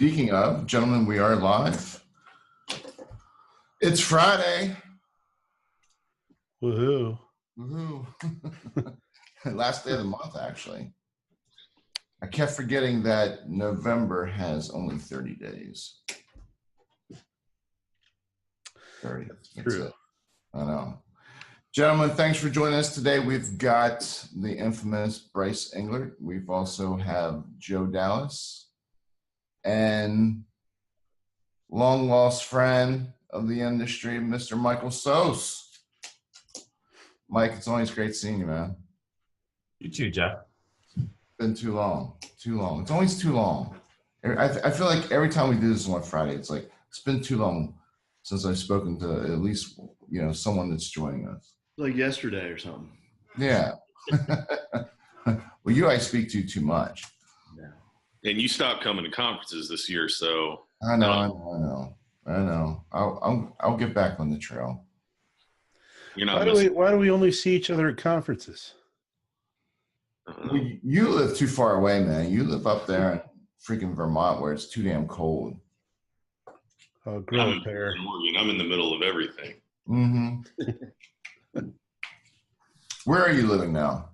Speaking of, gentlemen, we are live. It's Friday. Woohoo. Woohoo. Last day of the month, actually. I kept forgetting that November has only 30 days. 30. That's True. it. I know. Gentlemen, thanks for joining us today. We've got the infamous Brice Englert. We've also have Joe Dallas and long lost friend of the industry, Mr. Michael Sos. Mike, it's always great seeing you, man. You too, Jeff. Been too long. Too long. It's always too long. I feel like every time we do this on Friday, it's like it's been too long since I've spoken to at least someone that's joining us. Like yesterday or something. Yeah. Well, I speak to too much. Yeah. And you stopped coming to conferences this year, so I know. I'll get back on the trail. You're not. Why do we only see each other at conferences? Well, you live too far away, man. You live up there in freaking Vermont where it's too damn cold. Oh, grow a pair. I'm in the middle of everything. Mm-hmm. Where are you living now?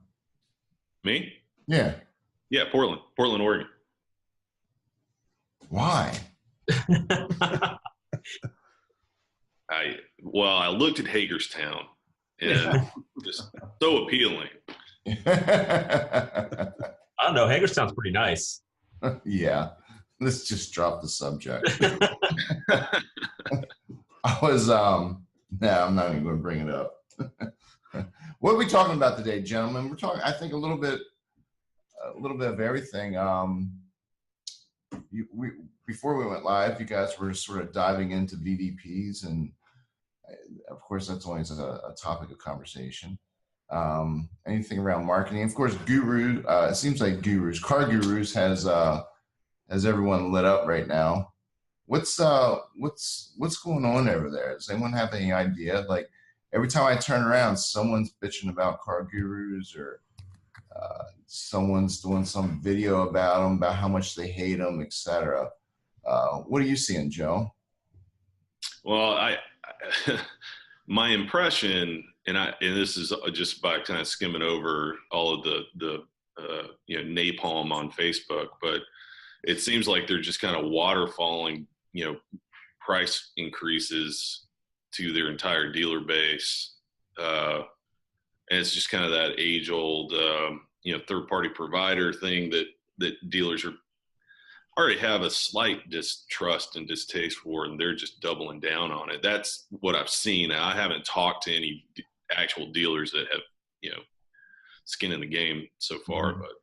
Me? Yeah. Yeah, Portland, Oregon. Why? I looked at Hagerstown and just so appealing. I don't know. Hagerstown's pretty nice. Yeah. Let's just drop the subject. I'm not even going to bring it up. What are we talking about today, gentlemen? We're talking, I think, a little bit of everything. Before we went live, you guys were sort of diving into VDPs, and of course, that's always a topic of conversation. Anything around marketing, of course, Guru. It seems like Car Gurus has everyone lit up right now. What's going on over there? Does anyone have any idea? Like every time I turn around, someone's bitching about Car Gurus, or someone's doing some video about them, about how much they hate them, etc. What are you seeing, Joe? Well, my impression, and this is just by kind of skimming over all of the napalm on Facebook, but it seems like they're just kind of waterfalling, price increases to their entire dealer base, and it's just kind of that age-old, third-party provider thing that dealers already have a slight distrust and distaste for, and they're just doubling down on it. That's what I've seen. I haven't talked to any actual dealers that have, skin in the game so far, but.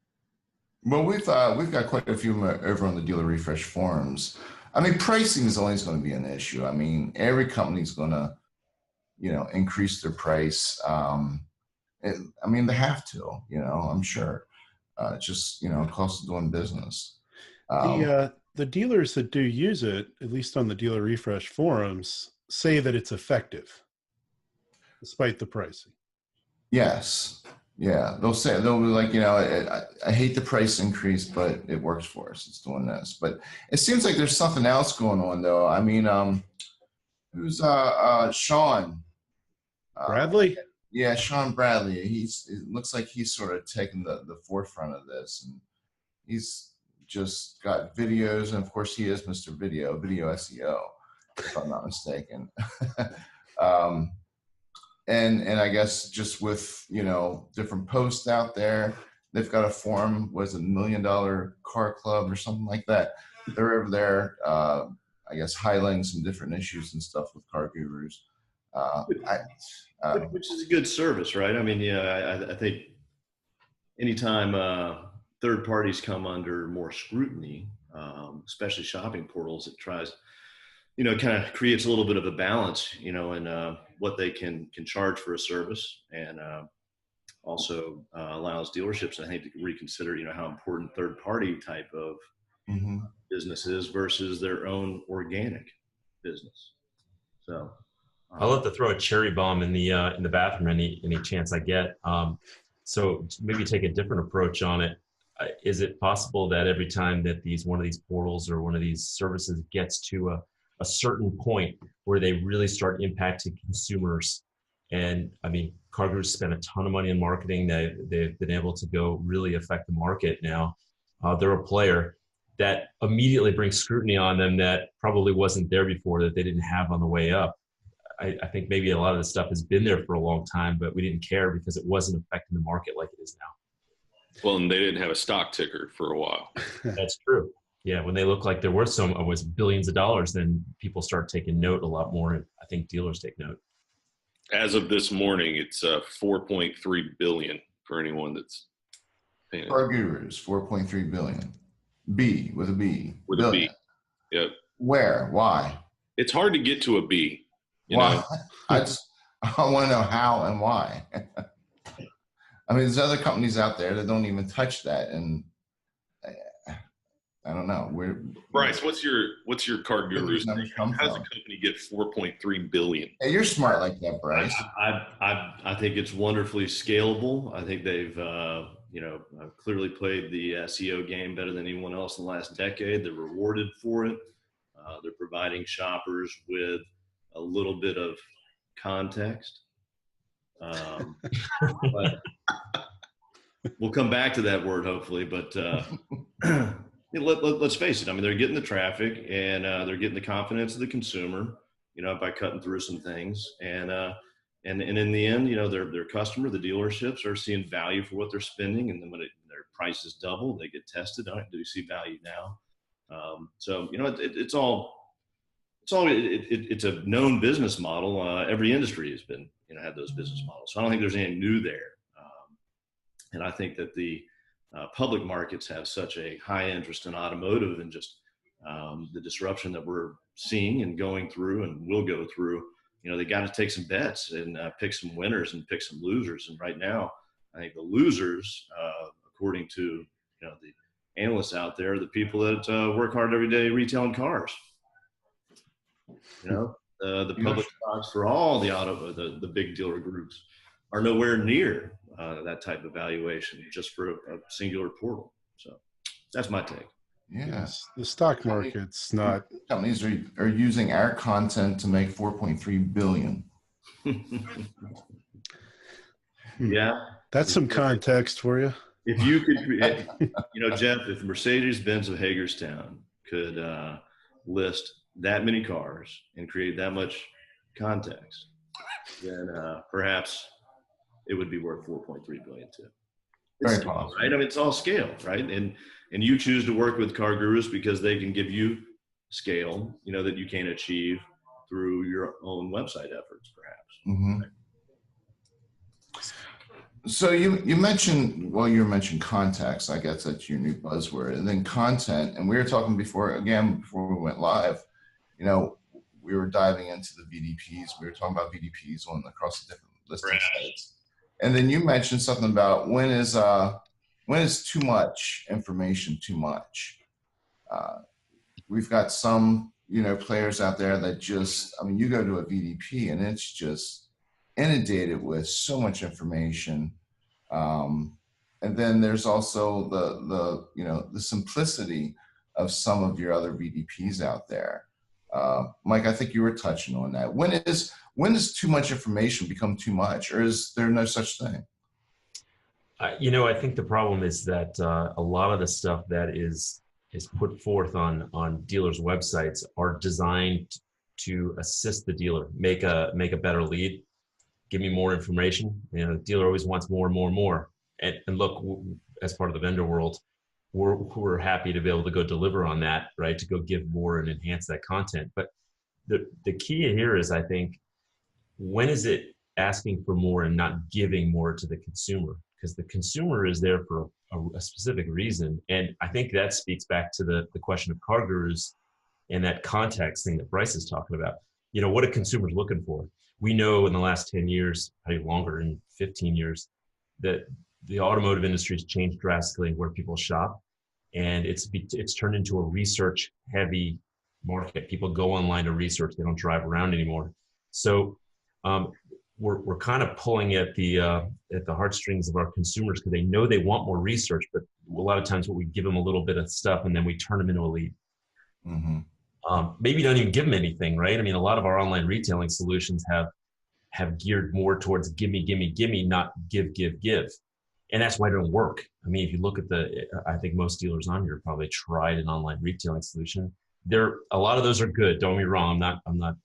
Well, we've got quite a few over on the Dealer Refresh forums. I mean, pricing is always going to be an issue. I mean, every company's going to, increase their price. They have to, I'm sure. It's just, cost of doing business. The dealers that do use it, at least on the Dealer Refresh forums, say that it's effective, despite the pricing. Yes. Yeah. They'll be like, I hate the price increase, but it works for us. It's doing this. But it seems like there's something else going on, though. I mean, who's Sean? Bradley? Yeah, Sean Bradley. It looks like he's sort of taken the forefront of this, and he's just got videos, and of course he is Mr. Video SEO, if I'm not mistaken. And I guess just with, different posts out there, they've got a forum, was it $1 Million Car Club or something like that. They're over there, I guess, highlighting some different issues and stuff with Car Gurus. Which is a good service, right? I mean, I think anytime third parties come under more scrutiny, especially shopping portals, it tries, kind of creates a little bit of a balance, in what they can charge for a service, and also allows dealerships, I think, to reconsider, how important third party type of business is versus their own organic business. So I'll love to throw a cherry bomb in the bathroom any chance I get. So maybe take a different approach on it. is it possible that every time that one of these portals or one of these services gets to a certain point where they really start impacting consumers? And I mean, CarGurus spent a ton of money in marketing. They've been able to go really affect the market now. They're a player that immediately brings scrutiny on them that probably wasn't there before, that they didn't have on the way up. I think maybe a lot of this stuff has been there for a long time, but we didn't care because it wasn't affecting the market like it is now. Well, and they didn't have a stock ticker for a while. That's true. Yeah, when they look like they're worth billions of dollars, then people start taking note a lot more, and I think dealers take note. As of this morning, it's 4.3 billion for anyone that's paying. CarGurus, 4.3 billion. B with a B. With billion. a B. Yep. Where? Why? It's hard to get to a B. Why? I want to know how and why. I mean, there's other companies out there that don't even touch that, and I don't know. Brice, what's your CarGurus? How does a company get 4.3 billion? Hey, you're smart like that, Brice. I think it's wonderfully scalable. I think they've clearly played the SEO game better than anyone else in the last decade. They're rewarded for it. They're providing shoppers with a little bit of context. But we'll come back to that word hopefully. But let's face it. I mean, they're getting the traffic and they're getting the confidence of the consumer, by cutting through some things. And in the end, their customer, the dealerships, are seeing value for what they're spending. And then when their prices double, they get tested. All right, do you see value now? So it's a known business model. Every industry has been, had those business models. So I don't think there's anything new there. And I think that the public markets have such a high interest in automotive and just the disruption that we're seeing and going through and will go through. They got to take some bets and pick some winners and pick some losers. And right now, I think the losers, according to the analysts out there, are the people that work hard every day retailing cars. The public stocks for all the big dealer groups are nowhere near that type of valuation just for a singular portal. So that's my take. Yes, the stock market's not. Companies are using our content to make 4.3 billion. Yeah, that's some context for you. If you could, Jeff, if Mercedes-Benz of Hagerstown could list that many cars and create that much context, then perhaps it would be worth 4.3 billion too. Very scale, possible, right? I mean, it's all scale, right? And you choose to work with CarGurus because they can give you scale, that you can't achieve through your own website efforts, perhaps. Mm-hmm. Right? So you mentioned context. I guess that's your new buzzword, and then content. And we were talking before we went live. We were diving into the VDPs. We were talking about VDPs across the different listing sites. And then you mentioned something about when is too much information too much. We've got some players out there that you go to a VDP and it's just inundated with so much information. And then there's also the simplicity of some of your other VDPs out there. Mike, I think you were touching on that. When does too much information become too much, or is there no such thing? I think the problem is that a lot of the stuff that is put forth on dealers' websites are designed to assist the dealer, make a better lead, give me more information. The dealer always wants more and more and more. And look, as part of the vendor world, we're happy to be able to go deliver on that, right? To go give more and enhance that content. But the key here is, I think, when is it asking for more and not giving more to the consumer? Because the consumer is there for a specific reason. And I think that speaks back to the question of CarGurus and that context thing that Brice is talking about. What are consumers looking for? We know in the last 10 years, probably longer, in 15 years, that the automotive industry has changed drastically where people shop. And it's turned into a research-heavy market. People go online to research. They don't drive around anymore. So we're kind of pulling at the heartstrings of our consumers because they know they want more research, but a lot of times we give them a little bit of stuff and then we turn them into a lead. Mm-hmm. Maybe don't even give them anything, right? I mean, a lot of our online retailing solutions have geared more towards gimme, not give. And that's why it don't work. I mean, if you look at I think most dealers on here probably tried an online retailing solution. A lot of those are good. Don't get me wrong. I'm not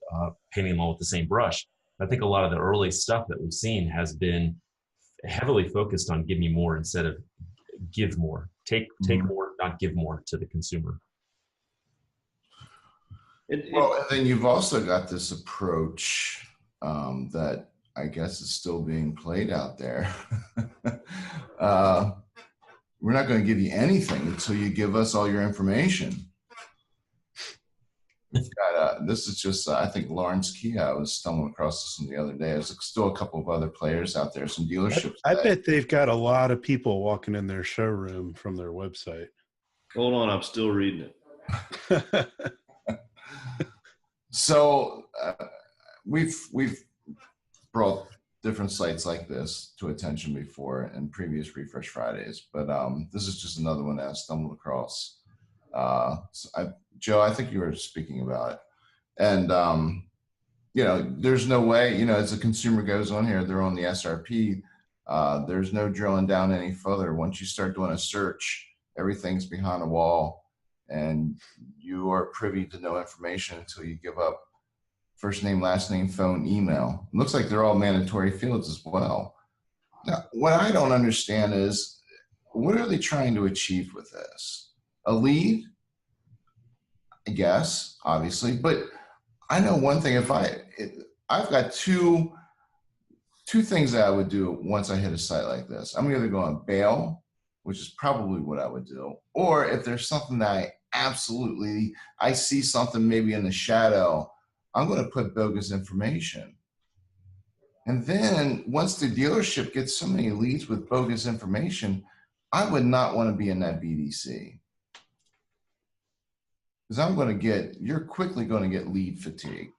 painting them all with the same brush. I think a lot of the early stuff that we've seen has been heavily focused on give me more instead of give more. Take more, not give more to the consumer. Well, and then you've also got this approach that I guess is still being played out there. We're not going to give you anything until you give us all your information. We've got, this is just, I think Lawrence Key, I was stumbling across this one the other day. There's still a couple of other players out there, some dealerships. I bet they've got a lot of people walking in their showroom from their website. Hold on, I'm still reading it. So we've brought different sites like this to attention before in previous Refresh Fridays, but this is just another one that I stumbled across. Joe, I think you were speaking about it. And, you know, there's no way, you know, as a consumer goes on here, they're on the SRP. There's no drilling down any further. Once you start doing a search, everything's behind a wall and you are privy to no information until you give up first name, last name, phone, email. It looks like they're all mandatory fields as well. Now, what I don't understand is, what are they trying to achieve with this? A lead? I guess, obviously, but I know one thing. I've got two things that I would do once I hit a site like this. I'm either going to bail, which is probably what I would do, or if there's something that I see something maybe in the shadow, I'm going to put bogus information. And then once the dealership gets so many leads with bogus information, I would not want to be in that BDC. Because you're quickly going to get lead fatigue.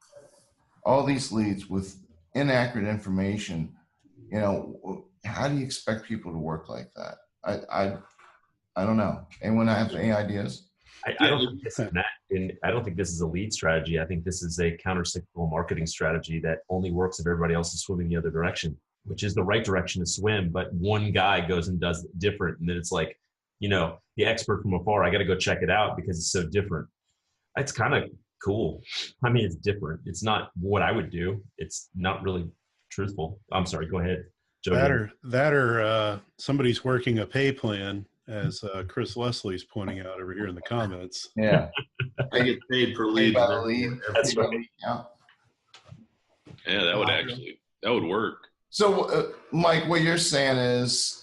All these leads with inaccurate information, you know, how do you expect people to work like that? I don't know. Anyone have any ideas? I don't think this is that, and I don't think this is a lead strategy. I think this is a counter-cyclical marketing strategy that only works if everybody else is swimming the other direction, which is the right direction to swim. But one guy goes and does it different, and then it's like, you know, the expert from afar, I got to go check it out because it's so different. It's kind of cool. I mean, it's different. It's not what I would do. It's not really truthful. I'm sorry. Go ahead, Joe. That or somebody's working a pay plan, as Chris Leslie's pointing out over here in the comments. Yeah. I get paid per lead. That's right. Yeah, that would work. So, Mike, what you're saying is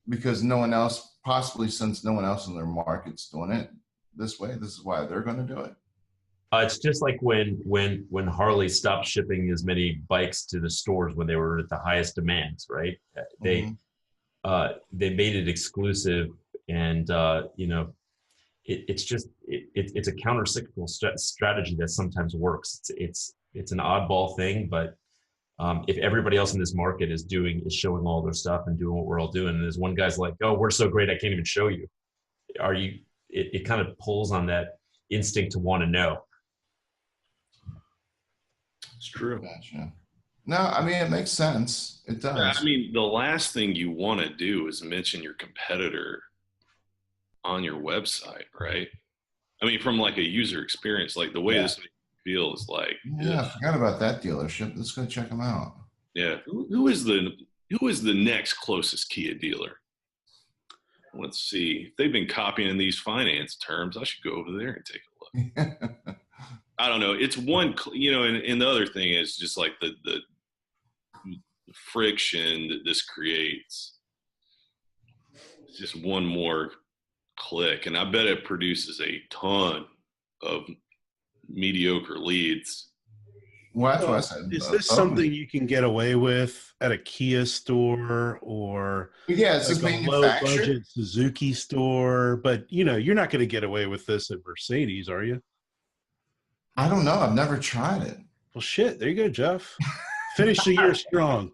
because no one else, possibly since no one else in their market's doing it this way, this is why they're going to do it. It's just like when Harley stopped shipping as many bikes to the stores when they were at the highest demands, right? They made it exclusive, and you know, it's a counter-cyclical strategy that sometimes works. It's an oddball thing, but if everybody else in this market is showing all their stuff and doing what we're all doing, and there's one guy's like, "Oh, we're so great, I can't even show you." It kind of pulls on that instinct to want to know. It's true. Gotcha. No, I mean, it makes sense. It does. Yeah, I mean, the last thing you want to do is mention your competitor on your website, right? I mean, from like a user experience, like the way this makes me feel is like, yeah, I forgot about that dealership. Let's go check them out. Yeah, who is the next closest Kia dealer? Let's see. If they've been copying these finance terms, I should go over there and take a look. I don't know. It's one, you know, and the other thing is just like the friction that this creates. It's just one more click, and I bet it produces a ton of mediocre leads. Well, that's what I said. Is this something you can get away with at a Kia store or it's like a low-budget Suzuki store? But, you know, you're not going to get away with this at Mercedes, are you? I don't know. I've never tried it. Well, shit. There you go, Jeff. Finish the year strong.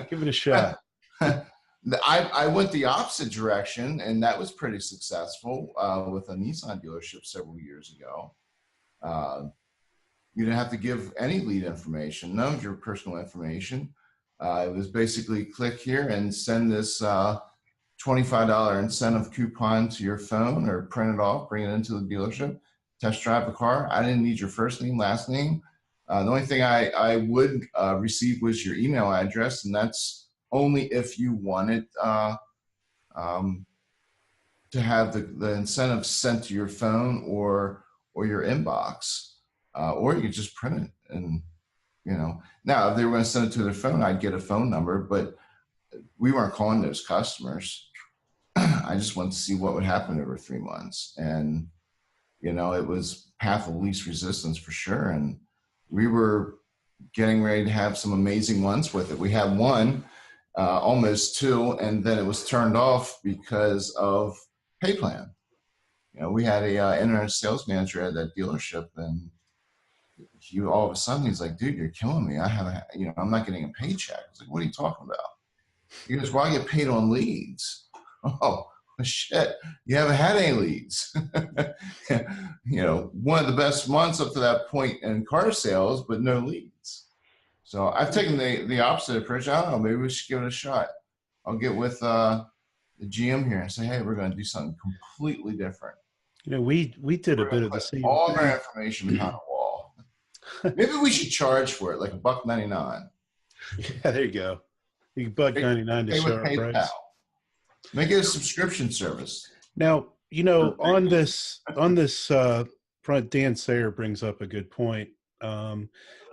Give it a shot. I went the opposite direction, and that was pretty successful with a Nissan dealership several years ago. You didn't have to give any lead information, none of your personal information. It was basically click here and send this $25 incentive coupon to your phone, or print it off, bring it into the dealership, test drive the car. I didn't need your first name, last name. The only thing I would receive was your email address, and that's only if you wanted to have the incentive sent to your phone or your inbox, or you could just print it. And now if they were going to send it to their phone, I'd get a phone number, but we weren't calling those customers. I just wanted to see what would happen over 3 months, and it was path of least resistance for sure. And we were getting ready to have some amazing ones with it. We had one, almost two, and then it was turned off because of pay plan. We had a internet sales manager at that dealership, and he all of a sudden he's like, "Dude, you're killing me. I'm not getting a paycheck." I was like, "What are you talking about?" He goes, "Well, I get paid on leads." Oh, shit, you haven't had any leads. One of the best months up to that point in car sales, but no leads. So I've taken the opposite approach. I don't know, maybe we should give it a shot. I'll get with the GM here and say, "Hey, we're going to do something completely different." We did a bit of the same. All of our information behind a wall. Maybe we should charge for it, like $1.99. Yeah, there you go. You can $1.99 to show our price. Make it a subscription service. Now, on this front, Dan Sayer brings up a good point. A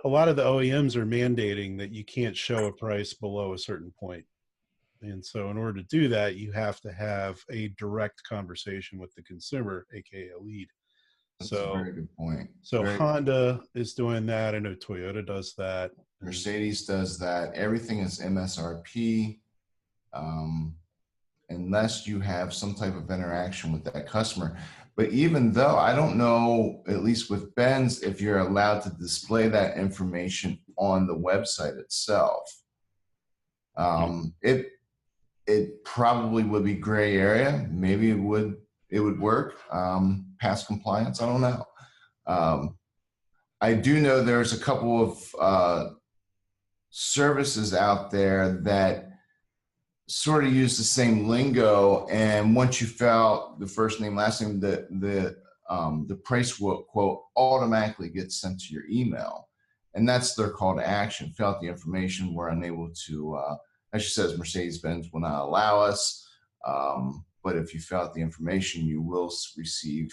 lot of the OEMs are mandating that you can't show a price below a certain point. And so in order to do that, you have to have a direct conversation with the consumer, aka a lead. That's a very good point. So Honda is doing that. I know Toyota does that. Mercedes does that. Everything is MSRP. Unless you have some type of interaction with that customer. But even though, I don't know, at least with Benz, if you're allowed to display that information on the website itself. It probably would be gray area. Maybe it would work. Past compliance, I don't know. I do know there's a couple of services out there that sort of use the same lingo, and once you fill out the first name, last name, the price quote automatically gets sent to your email, and that's their call to action. Fill out the information. We're unable to, as she says, Mercedes-Benz will not allow us, but if you fill out the information, you will receive,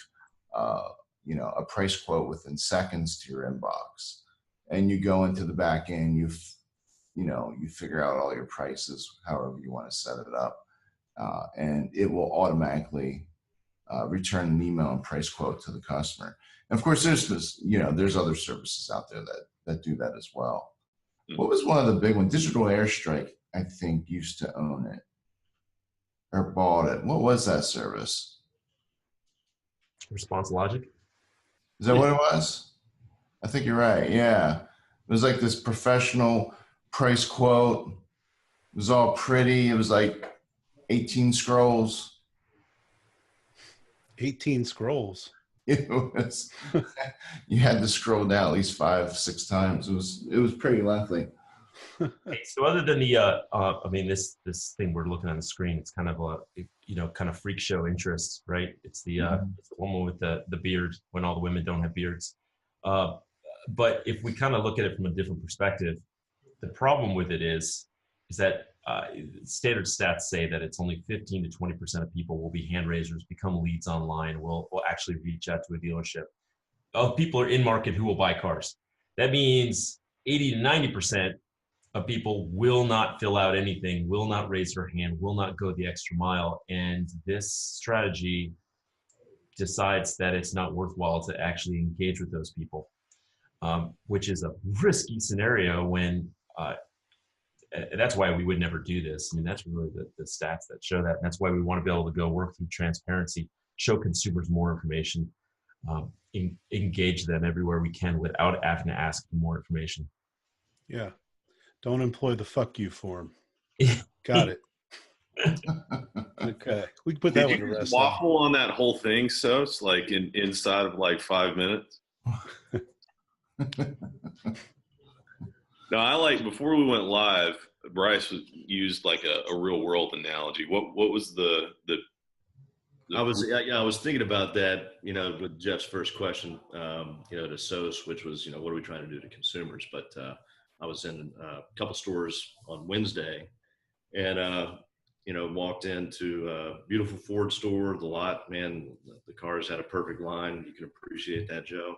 a price quote within seconds to your inbox, and you go into the back end. You figure out all your prices, however you want to set it up, and it will automatically return an email and price quote to the customer. And of course, there's other services out there that do that as well. What was one of the big ones? Digital Airstrike, I think, used to own it or bought it. What was that service? Response Logic. Is that what it was? I think you're right. Yeah. It was like this professional price quote. It was all pretty. It was like 18 scrolls. 18 scrolls. It was. You had to scroll down at least 5-6 times. It was pretty lengthy. So other than the, this thing we're looking on the screen, it's kind of kind of freak show interest, right? It's the it's the woman with the beard when all the women don't have beards. But if we kind of look at it from a different perspective, the problem with it is that standard stats say that it's only 15 to 20% of people will be hand raisers, become leads online, will actually reach out to a dealership. Of people are in market who will buy cars. That means 80 to 90% of people will not fill out anything, will not raise their hand, will not go the extra mile. And this strategy decides that it's not worthwhile to actually engage with those people, which is a risky scenario when, that's why we would never do this. I mean, that's really the stats that show that. And that's why we want to be able to go work through transparency, show consumers more information, engage them everywhere we can without having to ask for more information. Yeah. Don't employ the fuck you form. Got it. Okay, we can put that one to rest. Waffle on that whole thing, so it's like inside of like 5 minutes. No, I like, before we went live, Brice used like a real world analogy. What was the I was thinking about that, with Jeff's first question, to SOS, which was, what are we trying to do to consumers? But I was in a couple stores on Wednesday, and walked into a beautiful Ford store. The lot, man, the cars had a perfect line. You can appreciate that, Joe.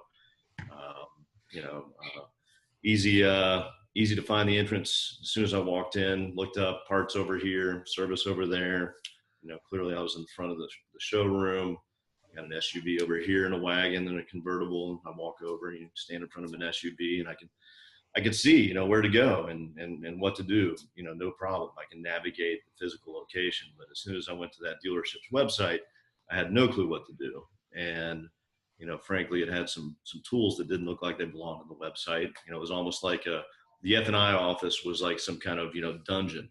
Easy to find the entrance. As soon as I walked in, looked up, parts over here, service over there. Clearly I was in front of the showroom. Got an SUV over here and a wagon and a convertible. I walk over and stand in front of an SUV, and I can see, where to go and what to do. No problem. I can navigate the physical location. But as soon as I went to that dealership's website, I had no clue what to do. And frankly, it had some tools that didn't look like they belonged on the website. It was almost like the F&I office was like some kind of, dungeon,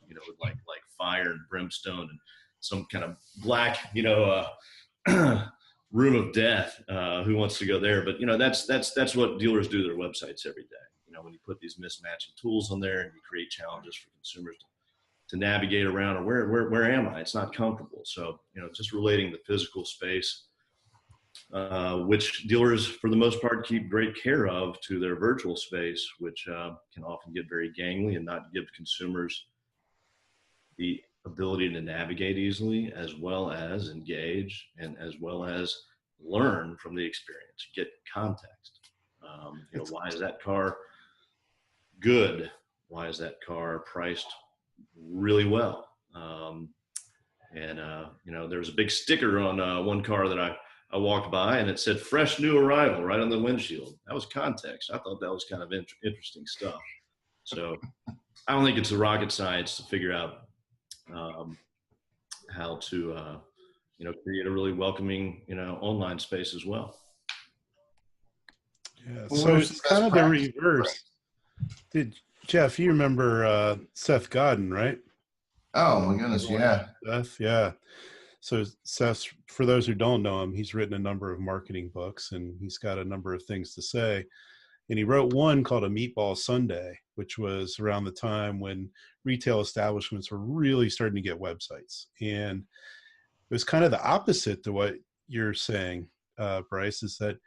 with like fire and brimstone and some kind of black, room of death. Who wants to go there? But, that's what dealers do to their websites every day. When you put these mismatching tools on there and you create challenges for consumers to navigate around, or where am I? It's not comfortable. So, just relating the physical space, which dealers for the most part keep great care of, to their virtual space, which can often get very gangly and not give consumers the ability to navigate easily, as well as engage, and as well as learn from the experience, get context. Why is that car good? Why is that car priced really well? There was a big sticker on one car that I walked by, and it said "fresh new arrival" right on the windshield. That was context. I thought that was kind of interesting stuff. So I don't think it's a rocket science to figure out how to create a really welcoming online space as well. Yeah, so it's kind of the reverse. Jeff, you remember Seth Godin, right? Oh my goodness, yeah. Seth, yeah. So Seth, for those who don't know him, he's written a number of marketing books, and he's got a number of things to say. And he wrote one called A Meatball Sunday, which was around the time when retail establishments were really starting to get websites. And it was kind of the opposite to what you're saying, Brice, is that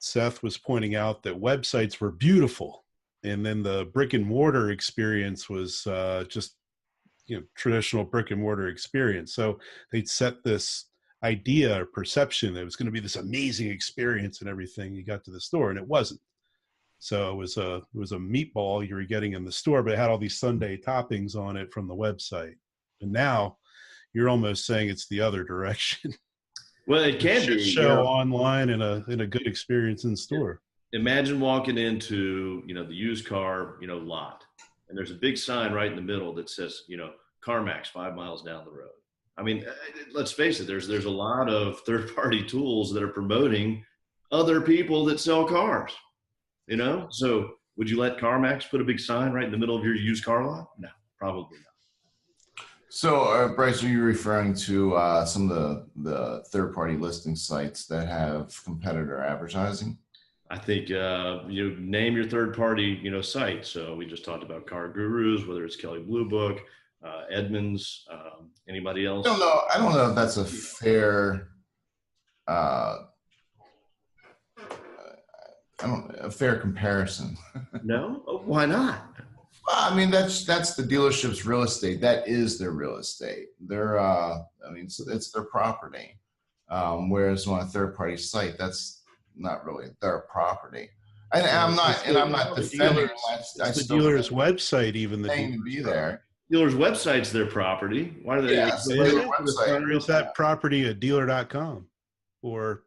Seth was pointing out that websites were beautiful, and then the brick and mortar experience was just traditional brick and mortar experience. So they'd set this idea or perception that it was going to be this amazing experience and everything you got to the store, and it wasn't. So it was a meatball you were getting in the store, but it had all these Sunday toppings on it from the website. And now you're almost saying it's the other direction. Well, it can be show online and a good experience in store. Imagine walking into the used car lot, and there's a big sign right in the middle that says CarMax 5 miles down the road. I mean, let's face it, there's a lot of third-party tools that are promoting other people that sell cars. So would you let CarMax put a big sign right in the middle of your used car lot? No, probably not. So, Brice, are you referring to some of the third-party listing sites that have competitor advertising? I think you name your third-party site. So we just talked about Car Gurus, whether it's Kelley Blue Book, Edmunds, anybody else? I don't know if that's a fair. A fair comparison. No, why not? Well, I mean, that's the dealership's real estate. That is their real estate. It's their property. Whereas on a third-party site, that's not really their property. And I'm not defending. It's the dealer's website, even the thing to be there. Dealer's website's their property. Why are they? Yeah, so their website. Or is that property at dealer.com or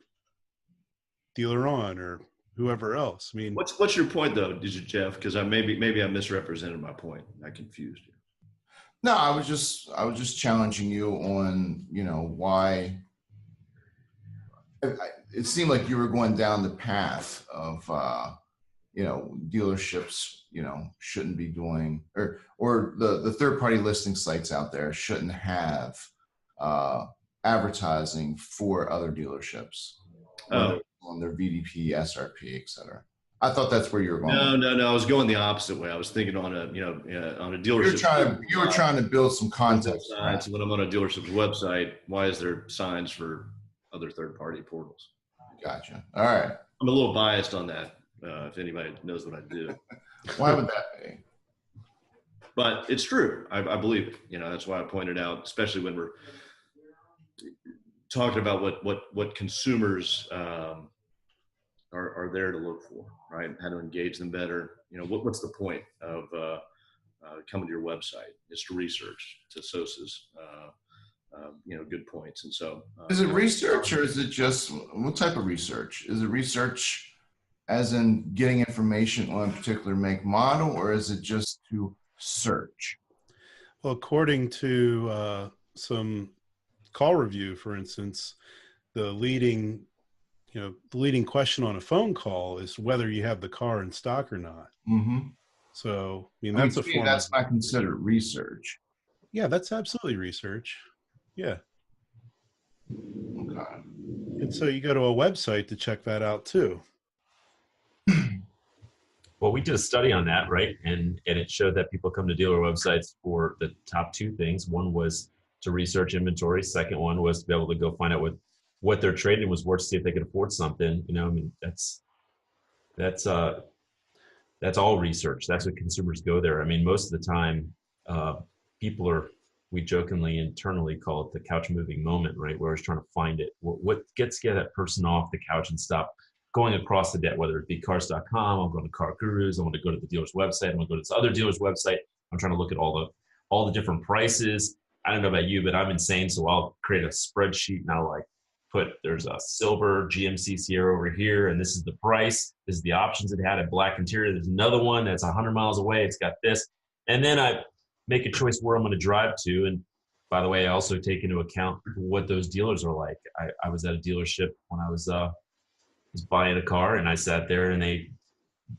Dealer On or whoever else? I mean, what's your point though, Jeff? Because maybe I misrepresented my point. I confused you. No, I was just challenging you on why. It seemed like you were going down the path of dealerships, shouldn't be doing, or the third-party listing sites out there shouldn't have advertising for other dealerships, whether on their VDP, SRP, et cetera. I thought that's where you were going. No. I was going the opposite way. I was thinking on a dealership. You were trying to build some context. Right? When I'm on a dealership's website, why is there signs for other third-party portals? Gotcha. All right. I'm a little biased on that. If anybody knows what I do. Why would that be? But it's true. I believe it. That's why I pointed out, especially when we're talking about what consumers are there to look for, right? How to engage them better. What's the point of coming to your website? It's to research, to Sosa's, good points. And so, is it research, or is it just what type of research? Is it research as in getting information on a particular make model, or is it just to search? Well, according to some call review, for instance, the leading question on a phone call is whether you have the car in stock or not. Mm-hmm. So, that's that's not considered research. Yeah, that's absolutely research. Yeah. Okay. And so you go to a website to check that out too. Well, we did a study on that, right? And it showed that people come to dealer websites for the top two things. One was to research inventory. Second one was to be able to go find out what their trading was worth, see if they could afford something. That's all research. That's what consumers go there. Most of the time, we jokingly internally call it the couch moving moment, right? We're always trying to find it. What gets that person off the couch and stop going across the debt, whether it be cars.com, I'm going to Car Gurus, I want to go to the dealer's website, I'm going to go to this other dealer's website. I'm trying to look at all the different prices. I don't know about you, but I'm insane. So I'll create a spreadsheet and I'll there's a silver GMC Sierra over here, and this is the price. This is the options it had, a black interior. There's another one that's 100 miles away. It's got this. And then I make a choice where I'm going to drive to. And by the way, I also take into account what those dealers are like. I was at a dealership when I was buying a car, and I sat there and they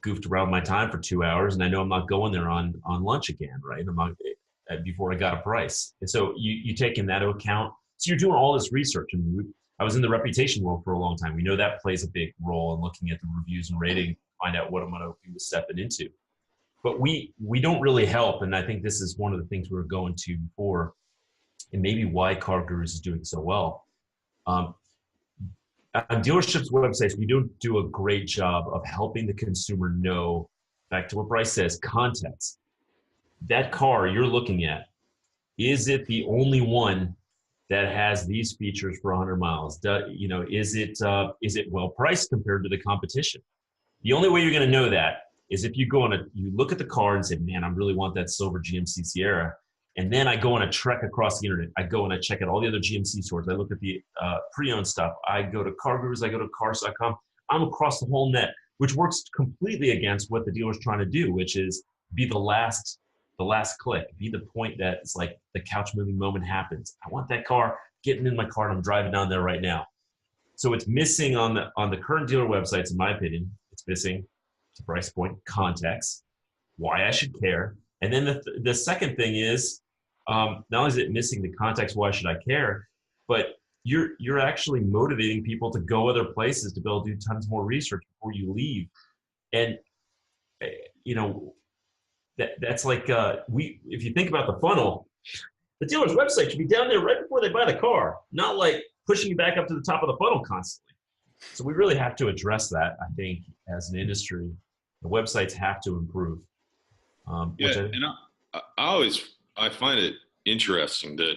goofed around my time for 2 hours, and I know I'm not going there on lunch again, right? I'm not before I got a price. And so you take in that into account. So you're doing all this research, and I was in the reputation world for a long time. We know that plays a big role in looking at the reviews and rating, find out what I'm going to be stepping into. But we don't really help, and I think this is one of the things we were going to before, and maybe why Car Gurus is doing so well. On dealerships' websites, we don't do a great job of helping the consumer know, back to what Brice says, context. That car you're looking at, is it the only one that has these features for 100 miles? Is it well priced compared to the competition? The only way you're going to know that is if you you look at the car and say, man, I really want that silver GMC Sierra. And then I go on a trek across the internet. I go and I check out all the other GMC stores. I look at the pre-owned stuff. I go to Car Gurus. I go to cars.com. I'm across the whole net, which works completely against what the dealer's trying to do, which is be the last click, be the point that it's like the couch moving moment happens. I want that car, getting in my car, and I'm driving down there right now. So it's missing on the current dealer websites, in my opinion. It's missing, to Brice's point, context, why I should care. And then the second thing is, not only is it missing the context, why should I care, but you're actually motivating people to go other places to be able to do tons more research before you leave. And that's like if you think about the funnel, the dealer's website should be down there right before they buy the car, not like pushing you back up to the top of the funnel constantly. So we really have to address that, I think, as an industry. The websites have to improve. I find it interesting that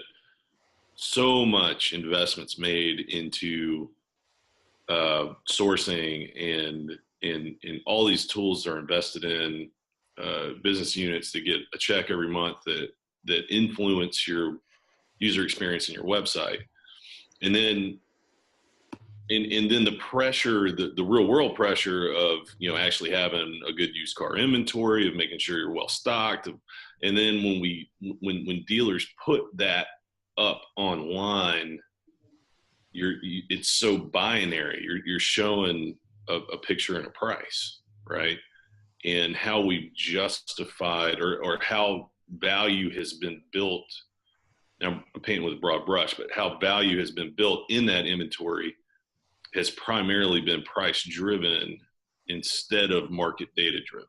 so much investments made into sourcing and all these tools are invested in business units that get a check every month that influence your user experience in your website. And then the pressure, the real world pressure of, actually having a good used car inventory, of making sure you're well stocked. And then when dealers put that up online, it's so binary. You're showing a picture and a price, right? and how we've justified or how value has been built. Now I'm painting with a broad brush, but how value has been built in that inventory has primarily been price driven instead of market data driven.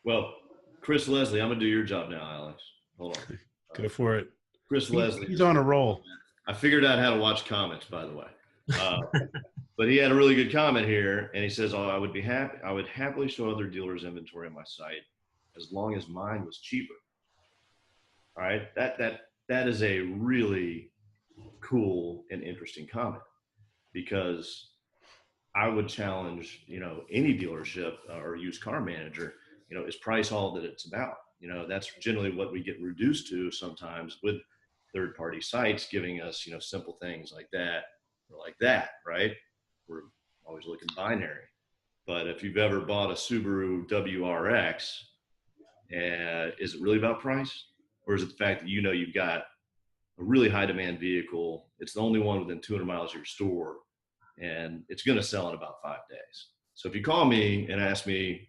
Well, Chris Leslie, I'm gonna do your job now, Alex. Hold on. Go for it. Chris Leslie. He's on a roll. I figured out how to watch comments, by the way. But he had a really good comment here, and he says, "Oh, I would happily show other dealers' inventory on my site as long as mine was cheaper." All right, that is a really cool and interesting comment, because I would challenge, any dealership or used car manager, is price all that it's about? That's generally what we get reduced to sometimes with third-party sites giving us, simple things like that or like that, right? We're always looking binary. But if you've ever bought a Subaru WRX, is it really about price? Or is it the fact that you've got a really high demand vehicle, it's the only one within 200 miles of your store, and it's going to sell in about 5 days? So if you call me and ask me,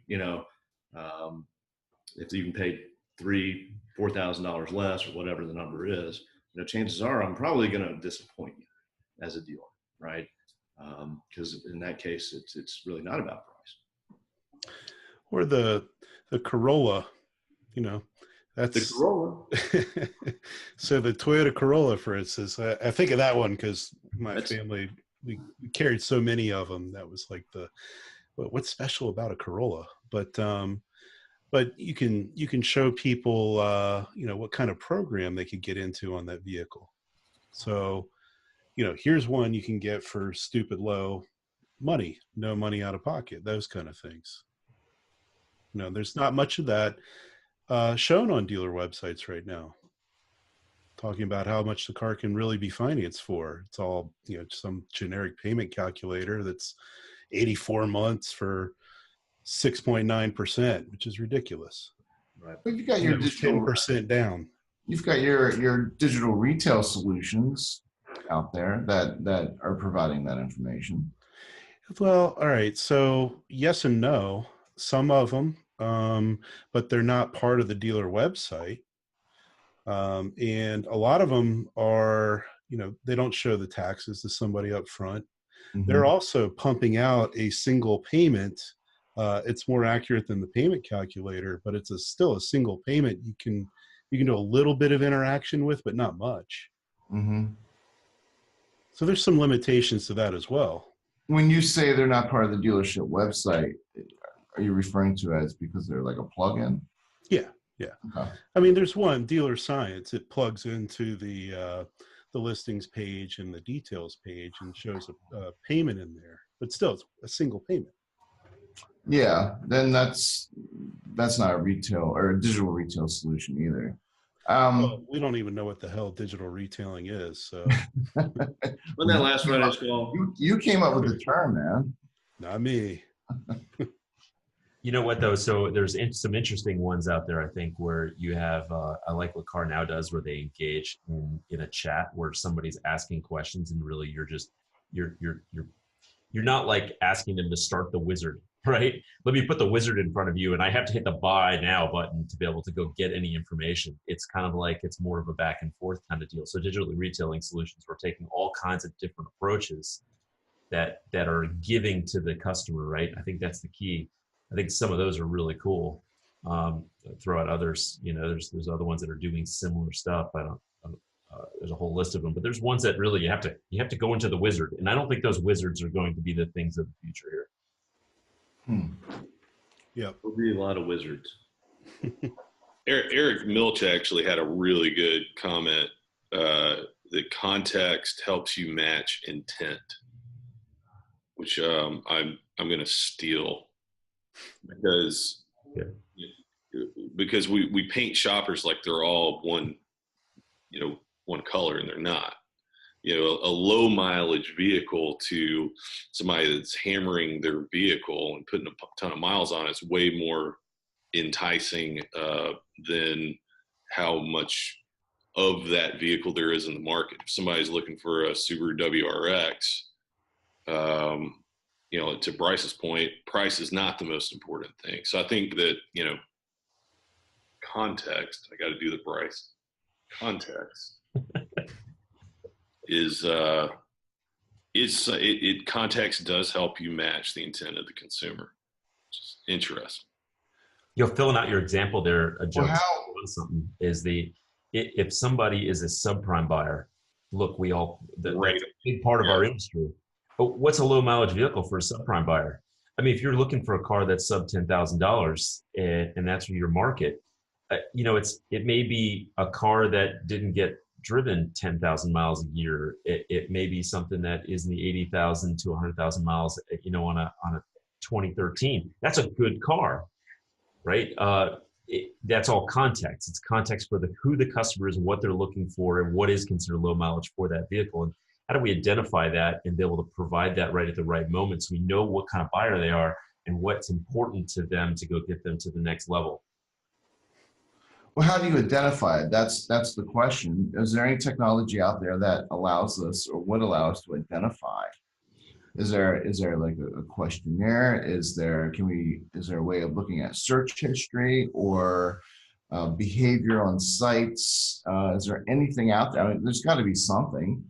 if you can pay $3,000-$4,000 less or whatever the number is, chances are I'm probably going to disappoint you as a dealer, right? Because in that case, it's really not about price. Or the Corolla, that's the Corolla. So the Toyota Corolla, for instance, I think of that one because my family, we carried so many of them. That was like what's special about a Corolla? But you can show people, what kind of program they could get into on that vehicle. So, here's one you can get for stupid low money, no money out of pocket, those kind of things. There's not much of that shown on dealer websites right now, talking about how much the car can really be financed for. It's all, some generic payment calculator that's 84 months for 6.9%, which is ridiculous. Right. But you've got your digital 10% down. You've got your digital retail solutions out there that are providing that information. Well, all right. So yes and no. Some of them, but they're not part of the dealer website. And a lot of them are, they don't show the taxes to somebody up front. Mm-hmm. They're also pumping out a single payment. It's more accurate than the payment calculator, but it's still a single payment you can do a little bit of interaction with, but not much. Mm-hmm. So there's some limitations to that as well. When you say they're not part of the dealership website, are you referring to as because they're like a plugin? Yeah. Okay. I mean, there's one, Dealer Science. It plugs into the listings page and the details page and shows a payment in there, but still it's a single payment. Yeah, then that's not a retail or a digital retail solution either. Well, we don't even know what the hell digital retailing is. So, wasn't that last Friday's call? You came up with the term, man. Not me. You know what though? So there's some interesting ones out there, I think, where you have, I like what Car Now does, where they engage in a chat where somebody's asking questions, and really you're not like asking them to start the wizard, right? Let me put the wizard in front of you, and I have to hit the buy now button to be able to go get any information. It's kind of like it's more of a back and forth kind of deal. So digital retailing solutions, we're taking all kinds of different approaches that are giving to the customer, right? I think that's the key. I think some of those are really cool. Throw out others, there's other ones that are doing similar stuff. There's a whole list of them, but there's ones that really you have to go into the wizard, and I don't think those wizards are going to be the things of the future here. Yeah, there'll be a lot of wizards. Eric Milch actually had a really good comment. The context helps you match intent, which I'm going to steal. Because we paint shoppers like they're all one color, and they're not. A low mileage vehicle to somebody that's hammering their vehicle and putting a ton of miles on it's way more enticing than how much of that vehicle there is in the market. If somebody's looking for a Subaru WRX, to Brice's point, price is not the most important thing. So I think that, context, I got to do the Brice. Context is, context does help you match the intent of the consumer. Just interesting. Filling out your example there, a joke Well, something is if somebody is a subprime buyer, look, that's a big part of our industry. But what's a low mileage vehicle for a subprime buyer? I mean, if you're looking for a car that's sub $10,000 and that's your market, it may be a car that didn't get driven 10,000 miles a year. It may be something that is in the 80,000 to 100,000 miles, on a 2013. That's a good car, right? That's all context. It's context for who the customer is, what they're looking for, and what is considered low mileage for that vehicle. And how do we identify that and be able to provide that right at the right moment, so we know what kind of buyer they are and what's important to them to go get them to the next level? Well, how do you identify it? That's the question. Is there any technology out there that allows us, or would allow us, to identify? Is there like a questionnaire? Is there a way of looking at search history or behavior on sites? Is there anything out there? I mean, there's got to be something.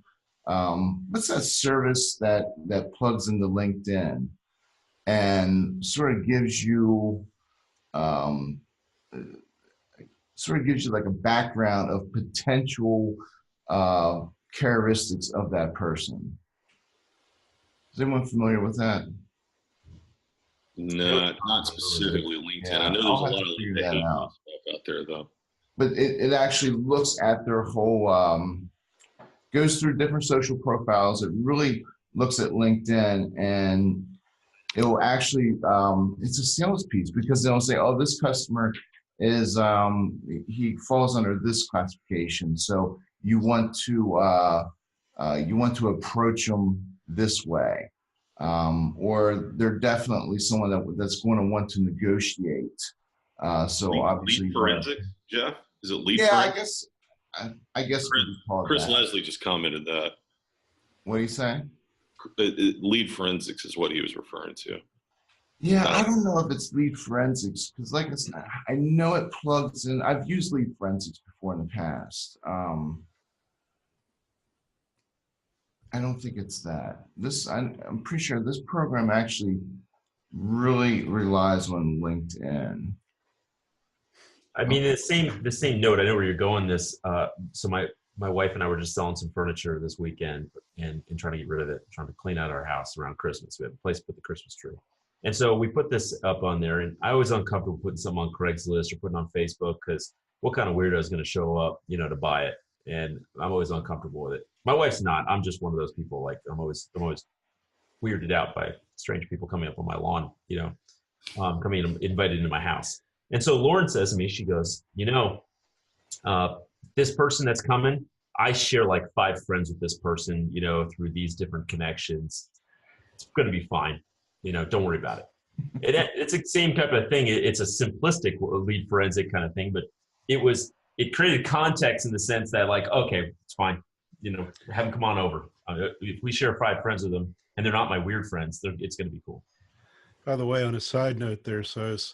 What's that service that plugs into LinkedIn and sort of gives you like a background of potential characteristics of that person? Is anyone familiar with that? No, not specifically LinkedIn. Yeah, I know there's a lot of that stuff out there, though. But it actually looks at their whole, goes through different social profiles. It really looks at LinkedIn, and it will actually, it's a sales piece, because they'll say, oh, this customer is, he falls under this classification. So you want to approach them this way. Or they're definitely someone that's going to want to negotiate. So obviously, lead forensics, Jeff? Is it lead yeah, forensics? I guess Chris Leslie just commented that. What are you saying? Lead forensics is what he was referring to. Yeah, I don't know if it's lead forensics, because like I said, I know it plugs in. I've used lead forensics before in the past. I don't think it's that. I'm pretty sure this program actually really relies on LinkedIn. I mean, the same note. I know where you're going. So my wife and I were just selling some furniture this weekend and trying to get rid of it, trying to clean out our house around Christmas. We have a place to put the Christmas tree. And so we put this up on there, and I was uncomfortable putting something on Craigslist or putting on Facebook, because what kind of weirdo is going to show up, to buy it? And I'm always uncomfortable with it. My wife's not. I'm just one of those people. Like I'm always weirded out by strange people coming up on my lawn, coming in, invited into my house. And so Lauren says to me, she goes, this person that's coming, I share like 5 friends with this person, through these different connections. It's going to be fine. Don't worry about it. It's the same type of thing. It's a simplistic lead forensic kind of thing, but it created context in the sense that, like, okay, it's fine. Have them come on over. If we share 5 friends with them and they're not my weird friends, it's going to be cool. By the way, on a side note there, so if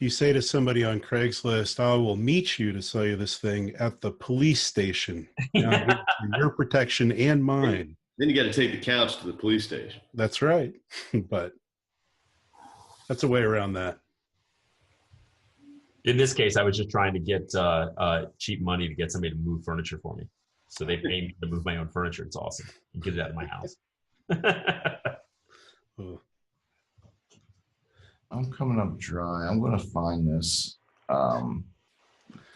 you say to somebody on Craigslist, I will meet you to sell you this thing at the police station, for your protection and mine. Then you got to take the couch to the police station. That's right. But that's a way around that. In this case, I was just trying to get cheap money to get somebody to move furniture for me. So they pay me to move my own furniture. It's awesome. And get it out of my house. I'm coming up dry. I'm going to find this.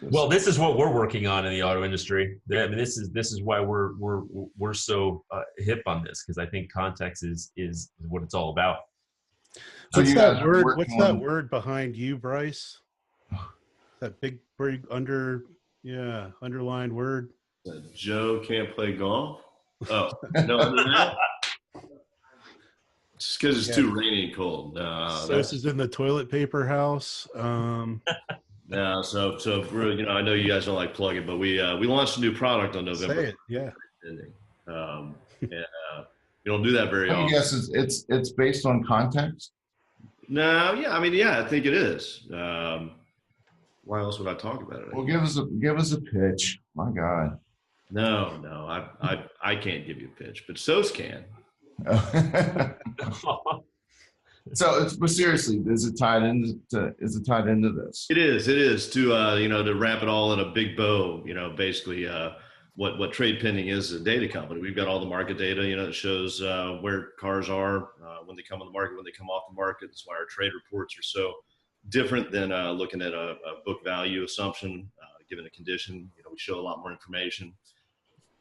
Well, this is what we're working on in the auto industry. I mean, this is why we're so hip on this, because I think context is what it's all about. So what's that word? What's that word behind you, Brice? That big underlined word. Joe can't play golf. Oh no, just because it's too rainy and cold. This is in the toilet paper house. No, so I know you guys don't like plugging, but we launched a new product on November. Say it, yeah. You don't do that very often. Yes, it's based on context. No, yeah, I mean, yeah, I think it is. Why else would I talk about it? Well, give us a pitch. My God. No, I can't give you a pitch, but SOS can. But seriously, is it tied into this? It is to to wrap it all in a big bow. Basically, what TradePending is a data company. We've got all the market data, that shows where cars are when they come on the market, when they come off the market. That's why our trade reports are so different than looking at a book value assumption given a condition. We show a lot more information,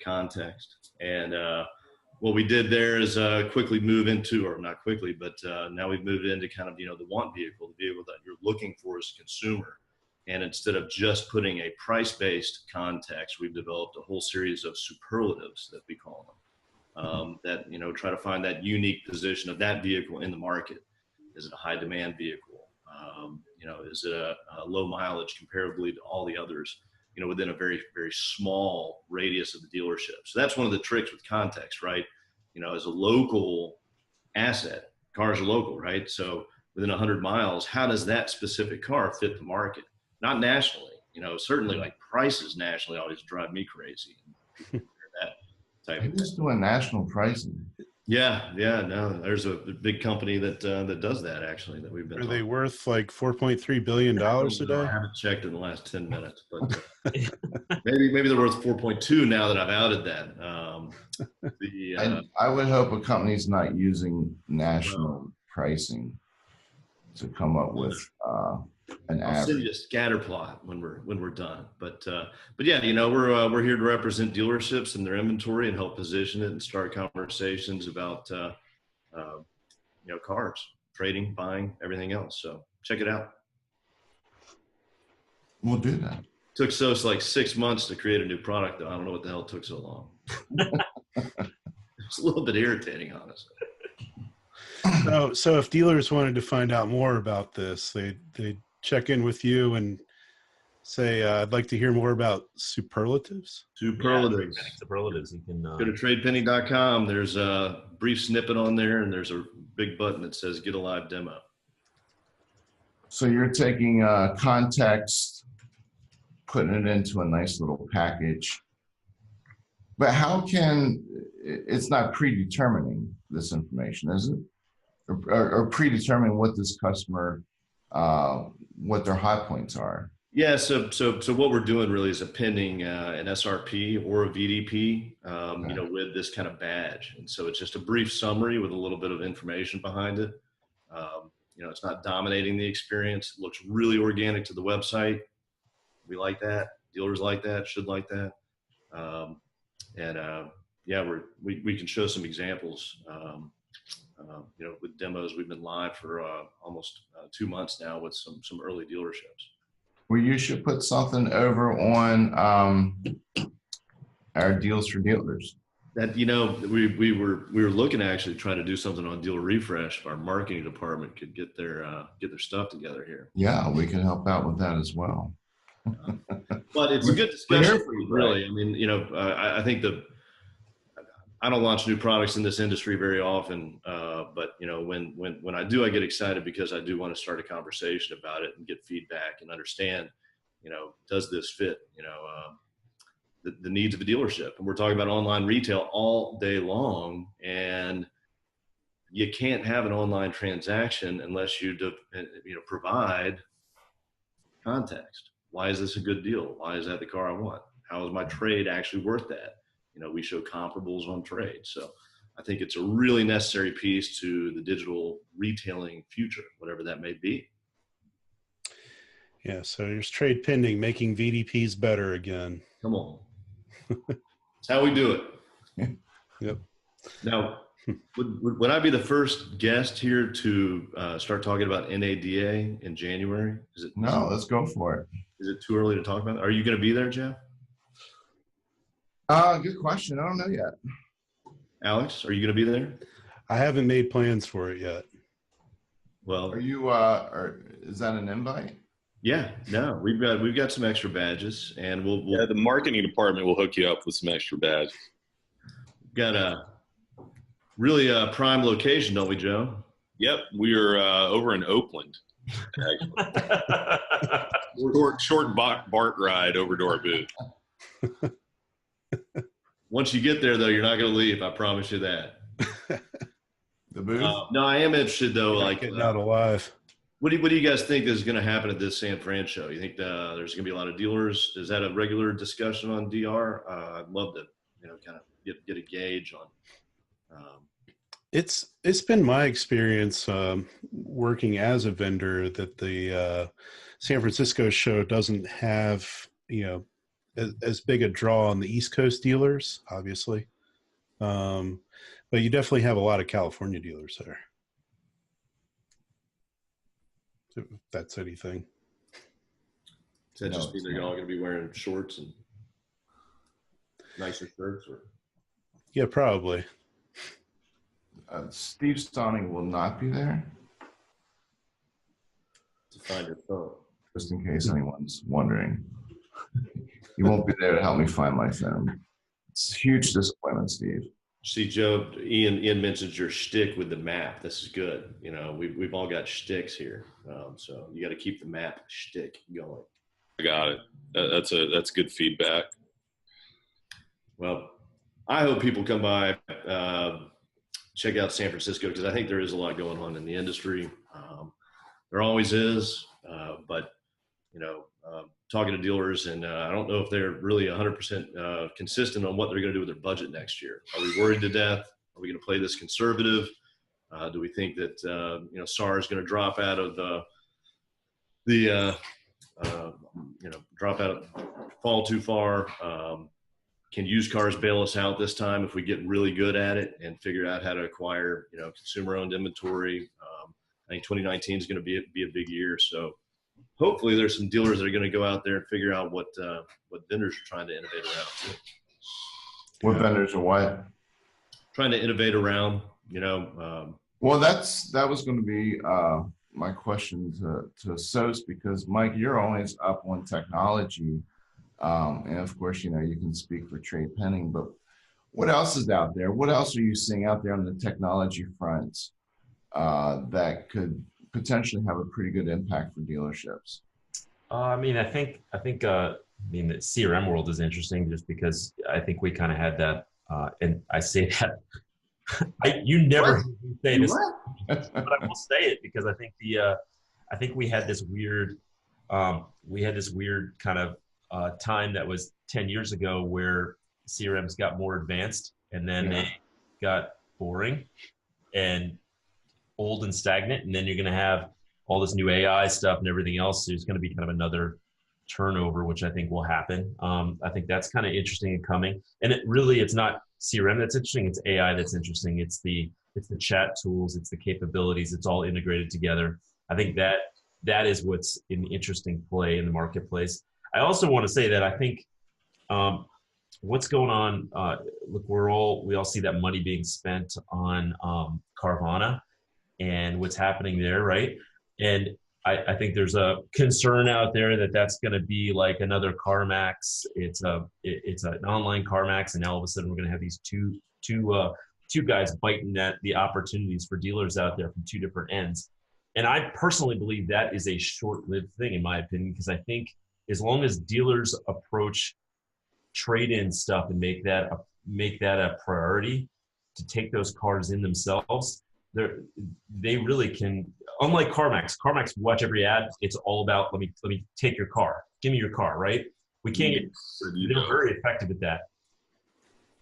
context, and what we did there is quickly move into, or not quickly, but now we've moved into kind of the want vehicle, the vehicle that you're looking for as a consumer. And instead of just putting a price-based context, we've developed a whole series of superlatives that we call them, that try to find that unique position of that vehicle in the market. Is it a high demand vehicle? Is it a low mileage comparably to all the others? Within a very, very small radius of the dealership. So that's one of the tricks with context, right? As a local asset, cars are local, right? So within 100 miles, how does that specific car fit the market? Not nationally. Certainly like prices nationally always drive me crazy. That type of Who's doing national pricing? Yeah. No, there's a big company that does that actually that we've been. Are they worth like $4.3 billion a day? I haven't checked in the last 10 minutes, but maybe they're worth 4.2 now that I've outed that. I would hope a company's not using national pricing to come up with an I'll send you average. a scatter plot when we're done. But yeah, we're here to represent dealerships and their inventory and help position it and start conversations about cars, trading, buying, everything else. So check it out. We'll do that. Took SOS like 6 months to create a new product, though. I don't know what the hell took so long. It's a little bit irritating, honestly. So if dealers wanted to find out more about this, they check in with you and say, I'd like to hear more about superlatives. Superlatives. Yeah, superlatives. You can go to TradePending.com. There's a brief snippet on there, and there's a big button that says "Get a Live Demo." So you're taking context, putting it into a nice little package. But how can it's not predetermining this information, is it? Or predetermining what this customer, what their high points are? Yeah, so what we're doing really is appending an SRP or a VDP, with this kind of badge. And so it's just a brief summary with a little bit of information behind it. It's not dominating the experience. It looks really organic to the website. We like that. Dealers like that, should like that. We can show some examples. With demos, we've been live for almost 2 months now with some early dealerships. Well, you should put something over on our Deals for Dealers. That we were looking to actually try to do something on Dealer Refresh. If our marketing department could get their stuff together here. Yeah, we can help out with that as well. But it's a good discussion, really. I mean, I think I don't launch new products in this industry very often, but when I do, I get excited because I do want to start a conversation about it and get feedback and understand, does this fit, the needs of a dealership? And we're talking about online retail all day long, and you can't have an online transaction unless you provide context. Why is this a good deal? Why is that the car I want? How is my trade actually worth that? We show comparables on trade. So I think it's a really necessary piece to the digital retailing future, whatever that may be. Yeah, so there's TradePending, making VDPs better again. Come on. That's how we do it. Yep. Now, would I be the first guest here to start talking about NADA in January? No, let's go for it. Is it too early to talk about that? Are you going to be there, Jeff? Good question. I don't know yet. Alex, are you going to be there? I haven't made plans for it yet. Well, are you? Is that an invite? Yeah, no, we've got some extra badges, and we'll the marketing department will hook you up with some extra badges. Really prime location, don't we, Joe? Yep, we are over in Oakland. short BART ride over to our booth. Once you get there, though, you're not going to leave. I promise you that. The booth? No, I am interested, though. Like getting out alive. What do you guys think is going to happen at this San Fran show? You think there's going to be a lot of dealers? Is that a regular discussion on DR? I'd love to, kind of get a gauge on. It's been my experience working as a vendor that the San Francisco show doesn't have as big a draw on the East Coast dealers, obviously, but you definitely have a lot of California dealers there. If that's anything. Does that just mean they're all going to be wearing shorts and nicer shirts? Or? Yeah, probably. Steve Stauning will not be there. To find your phone. Just in case anyone's wondering. He won't be there to help me find my phone. It's a huge disappointment, Steve. See, Joe, Ian mentions your shtick with the map. This is good. We've all got shticks here. So you got to keep the map shtick going. I got it. That's good feedback. Well, I hope people come by, check out San Francisco, because I think there is a lot going on in the industry. There always is, but talking to dealers, and I don't know if they're really 100% consistent on what they're going to do with their budget next year. Are we worried to death? Are we going to play this conservative? Do we think that SAR is going to drop out of fall too far? Can used cars bail us out this time if we get really good at it and figure out how to acquire, consumer-owned inventory? I think 2019 is going to be a big year. So hopefully there's some dealers that are going to go out there and figure out what vendors are trying to innovate around too. What vendors are what? Trying to innovate around, Well, that was going to be my question to SOS, because Mike, you're always up on technology. And of course, you can speak for Trade Pending, but what else is out there? What else are you seeing out there on the technology front that could potentially have a pretty good impact for dealerships? I think the CRM world is interesting, just because I think we kind of had that, and I say that you never heard me say this, but I will say it because I think we had this weird kind of time that was 10 years ago where CRMs got more advanced and then they got boring and old and stagnant, and then you're going to have all this new AI stuff and everything else. So there's going to be kind of another turnover, which I think will happen. I think that's kind of interesting and coming. And it's not CRM that's interesting. It's AI that's interesting. It's the chat tools. It's the capabilities. It's all integrated together. I think that is what's an interesting play in the marketplace. I also want to say that I think what's going on, look, we all see that money being spent on Carvana and what's happening there, right? And I think there's a concern out there that that's going to be like another CarMax. It's an online CarMax, and now all of a sudden we're going to have these two guys biting at the opportunities for dealers out there from two different ends. And I personally believe that is a short-lived thing, in my opinion, because I think as long as dealers approach trade-in stuff and make that a priority to take those cars in themselves, they really can. Unlike CarMax, watch every ad. It's all about let me take your car, give me your car, right? We can't get. They're very effective at that.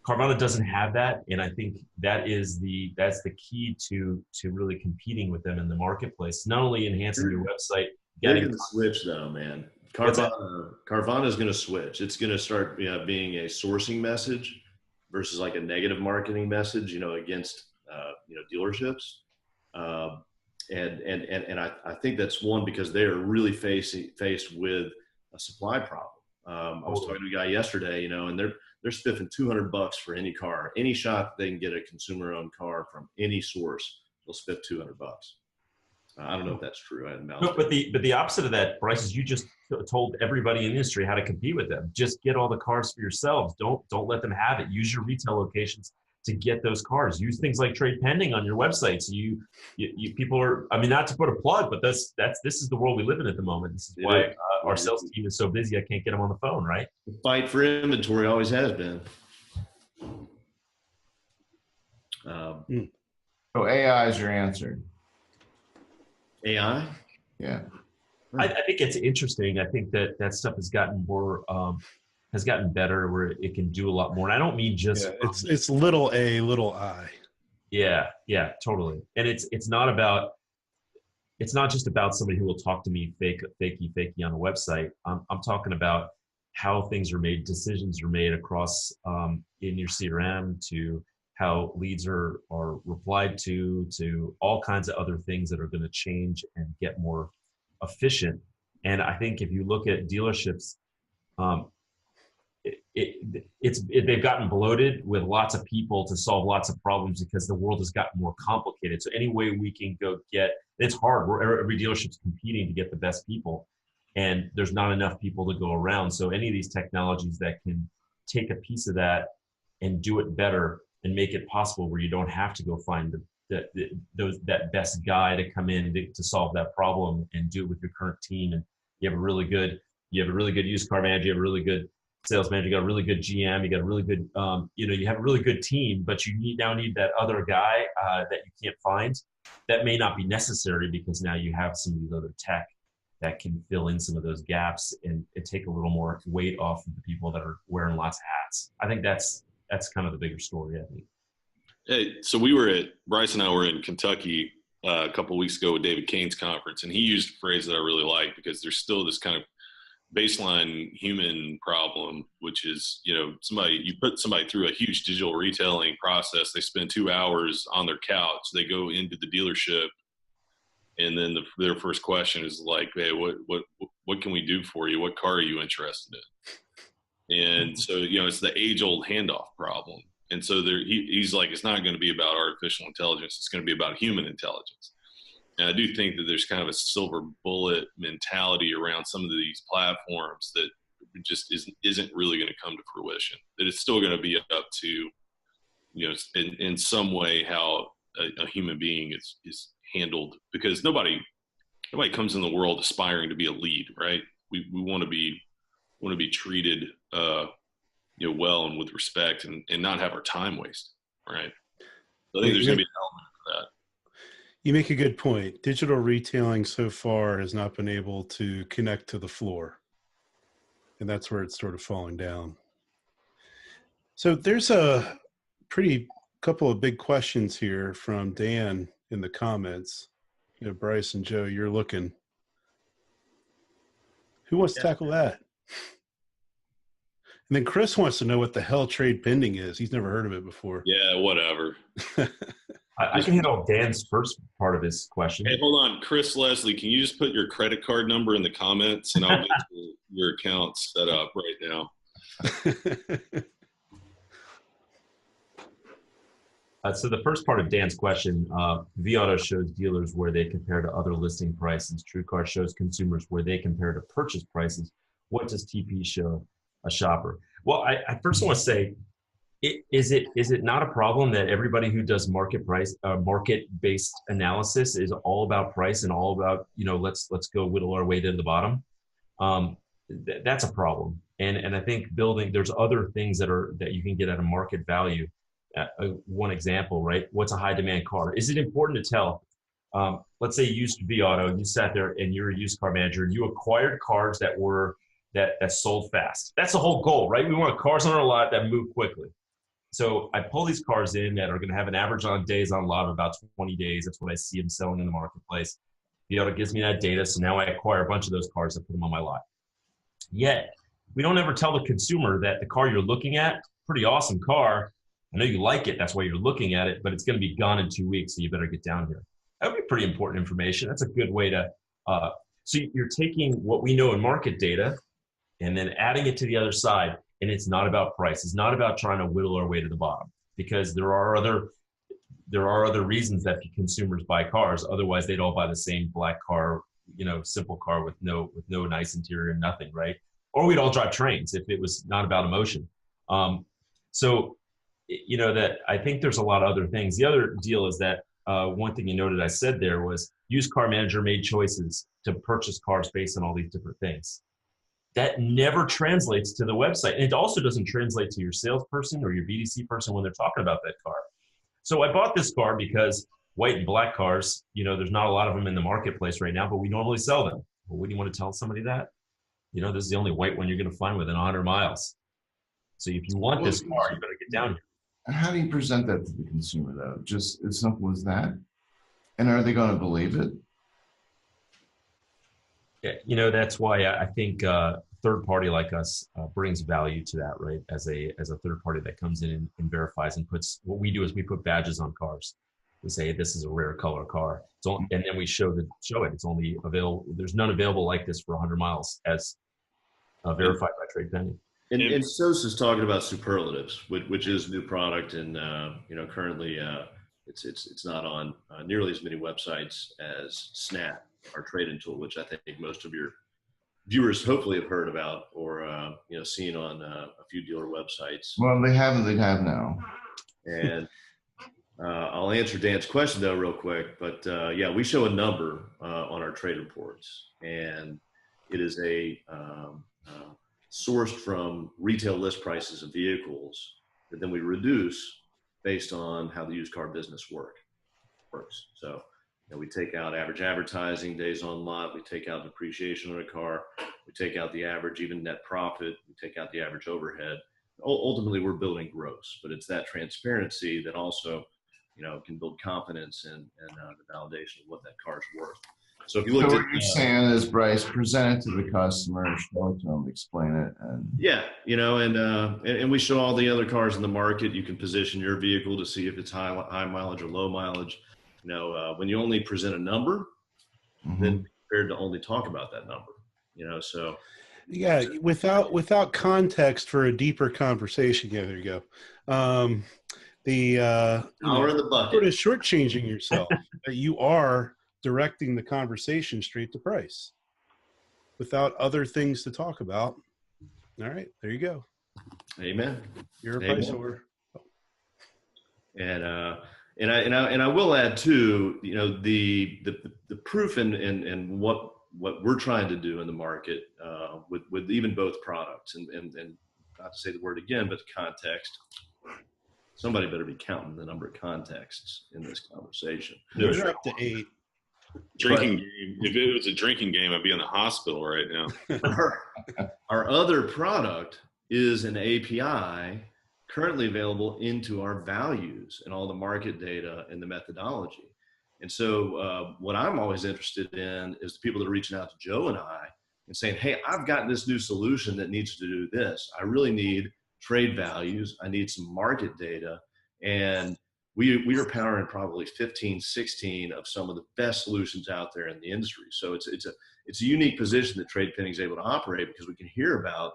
Carvana doesn't have that, and I think that's the key to really competing with them in the marketplace. Not only enhancing your website, they're going to switch though, man. Carvana is going to switch. It's going to start being a sourcing message versus like a negative marketing message, against dealerships. And I think that's one because they are really faced with a supply problem. I was talking to a guy yesterday, and they're spiffing $200 for any car, any shop they can get a consumer-owned car from any source. They'll spiff $200. I don't know if that's true. But the opposite of that, Brice, is you just told everybody in the industry how to compete with them. Just get all the cars for yourselves. Don't let them have it. Use your retail locations to get those cars. Use things like trade pending on your website. So you people are, I mean, not to put a plug, but this is the world we live in at the moment. This is why our sales team is so busy. I can't get them on the phone, right? The fight for inventory always has been. So AI is your answer. AI? Yeah. I think it's interesting. I think that stuff has gotten more, has gotten better where it can do a lot more. And I don't mean just it's little a, little I. Yeah, totally. And it's not just about somebody who will talk to me fakey on a website. I'm talking about how things are made, decisions are made across in your CRM, to how leads are replied to all kinds of other things that are going to change and get more efficient. And I think if you look at dealerships, they've gotten bloated with lots of people to solve lots of problems because the world has gotten more complicated. So any way we can go get, it's hard. Every dealership's competing to get the best people, and there's not enough people to go around. So any of these technologies that can take a piece of that and do it better and make it possible where you don't have to go find that best guy to come in to solve that problem, and do it with your current team. And you have a really good used car manager, you have a really good sales manager, you got a really good GM, you got a really good, you have a really good team, but you now need that other guy that you can't find. That may not be necessary because now you have some of these other tech that can fill in some of those gaps and take a little more weight off of the people that are wearing lots of hats. I think that's kind of the bigger story, I think. Hey, so Brice and I were in Kentucky a couple of weeks ago with David Kane's conference, and he used a phrase that I really like, because there's still this kind of baseline human problem, which is, you put somebody through a huge digital retailing process. They spend 2 hours on their couch. They go into the dealership, and then their first question is like, hey, what can we do for you? What car are you interested in? And so, it's the age-old handoff problem. And so he's like, it's not going to be about artificial intelligence. It's going to be about human intelligence. And I do think that there's kind of a silver bullet mentality around some of these platforms that just isn't really going to come to fruition. That it's still going to be up to, in some way how a human being is handled, because nobody comes in the world aspiring to be a lead, right? We want to be treated, well and with respect, and not have our time wasted, right? So I think there's going to be an element of that. You make a good point. Digital retailing so far has not been able to connect to the floor, and that's where it's sort of falling down. So there's a couple of big questions here from Dan in the comments. Brice and Joe, you're looking. Who wants to tackle that? And then Chris wants to know what the hell trade pending is. He's never heard of it before. Yeah, whatever. I can handle Dan's first part of his question. Hey, hold on. Chris Leslie, can you just put your credit card number in the comments, and I'll get your account set up right now. So the first part of Dan's question, vAuto shows dealers where they compare to other listing prices. TrueCar shows consumers where they compare to purchase prices. What does TP show a shopper? Well, I first want to say, is it not a problem that everybody who does market-based analysis is all about price and all about, let's go whittle our way to the bottom? That's a problem. And I think there's other things that you can get at a market value. One example, right? What's a high demand car? Is it important to tell? Let's say you used vAuto, you sat there and you're a used car manager, and you acquired cars that sold fast. That's the whole goal, right? We want cars on our lot that move quickly. So I pull these cars in that are going to have an average on days on lot of about 20 days. That's what I see them selling in the marketplace. vAuto gives me that data, so now I acquire a bunch of those cars and put them on my lot. Yet, we don't ever tell the consumer that the car you're looking at, pretty awesome car, I know you like it, that's why you're looking at it, but it's going to be gone in 2 weeks, so you better get down here. That would be pretty important information. That's a good way to, so you're taking what we know in market data and then adding it to the other side, and it's not about price. It's not about trying to whittle our way to the bottom, because there are other reasons that consumers buy cars. Otherwise, they'd all buy the same black car, simple car with no nice interior and nothing, right? Or we'd all drive trains if it was not about emotion. So you know, that I think there's a lot of other things. The other deal is that one thing you noted I said there was used car manager made choices to purchase cars based on all these different things. That never translates to the website. And it also doesn't translate to your salesperson or your BDC person when they're talking about that car. So I bought this car because white and black cars, you know, there's not a lot of them in the marketplace right now, but we normally sell them. Well, wouldn't you want to tell somebody that? You know, this is the only white one you're going to find within 100 miles. So if you want this car, you better get down here. How do you present that to the consumer, though? Just as simple as that? And are they going to believe it? Yeah, you know, that's why I think third party like us brings value to that, right? As a third party that comes in and verifies and puts, what we do is we put badges on cars. We say, this is a rare color car. And then we show it. It's only available. There's none available like this for 100 miles as verified by TradePending. And SOS is talking about superlatives, which is new product, and you know, currently it's not on nearly as many websites as Snap, our trading tool, which I think most of your viewers hopefully have heard about or you know, seen on a few dealer websites. Well, they haven't. They have now. And I'll answer Dan's question though real quick, but yeah, we show a number on our trade reports, and it is a sourced from retail list prices of vehicles that then we reduce based on how the used car business works. So, you know, we take out average advertising, days on lot, we take out depreciation on a car, we take out the average even net profit, we take out the average overhead. Ultimately, we're building gross, but it's that transparency that also, you know, can build confidence and the validation of what that car's worth. So if you look So at what you're saying is, Brice, present it to the customer, show it to them, explain it, and yeah, you know, and we show all the other cars in the market. You can position your vehicle to see if it's high mileage or low mileage. You know, when you only present a number, then be prepared to only talk about that number. You know, so yeah, without context for a deeper conversation. Yeah, there you go. Dollar in the bucket. Sort of shortchanging yourself. That you are directing the conversation straight to price without other things to talk about. All right, there you go. Amen. You're a Amen. price whore. And I will add too, you know, the proof and what we're trying to do in the market with even both products and not to say the word again, but context. Somebody better be counting the number of contexts in this conversation. You're up to 8. Drinking game. If it was a drinking game, I'd be in the hospital right now. Our other product is an API currently available into our values and all the market data and the methodology. And so what I'm always interested in is the people that are reaching out to Joe and I and saying, hey, I've got this new solution that needs to do this. I really need trade values. I need some market data. And we are powering probably 15, 16 of some of the best solutions out there in the industry. So it's a unique position that TradePending is able to operate because we can hear about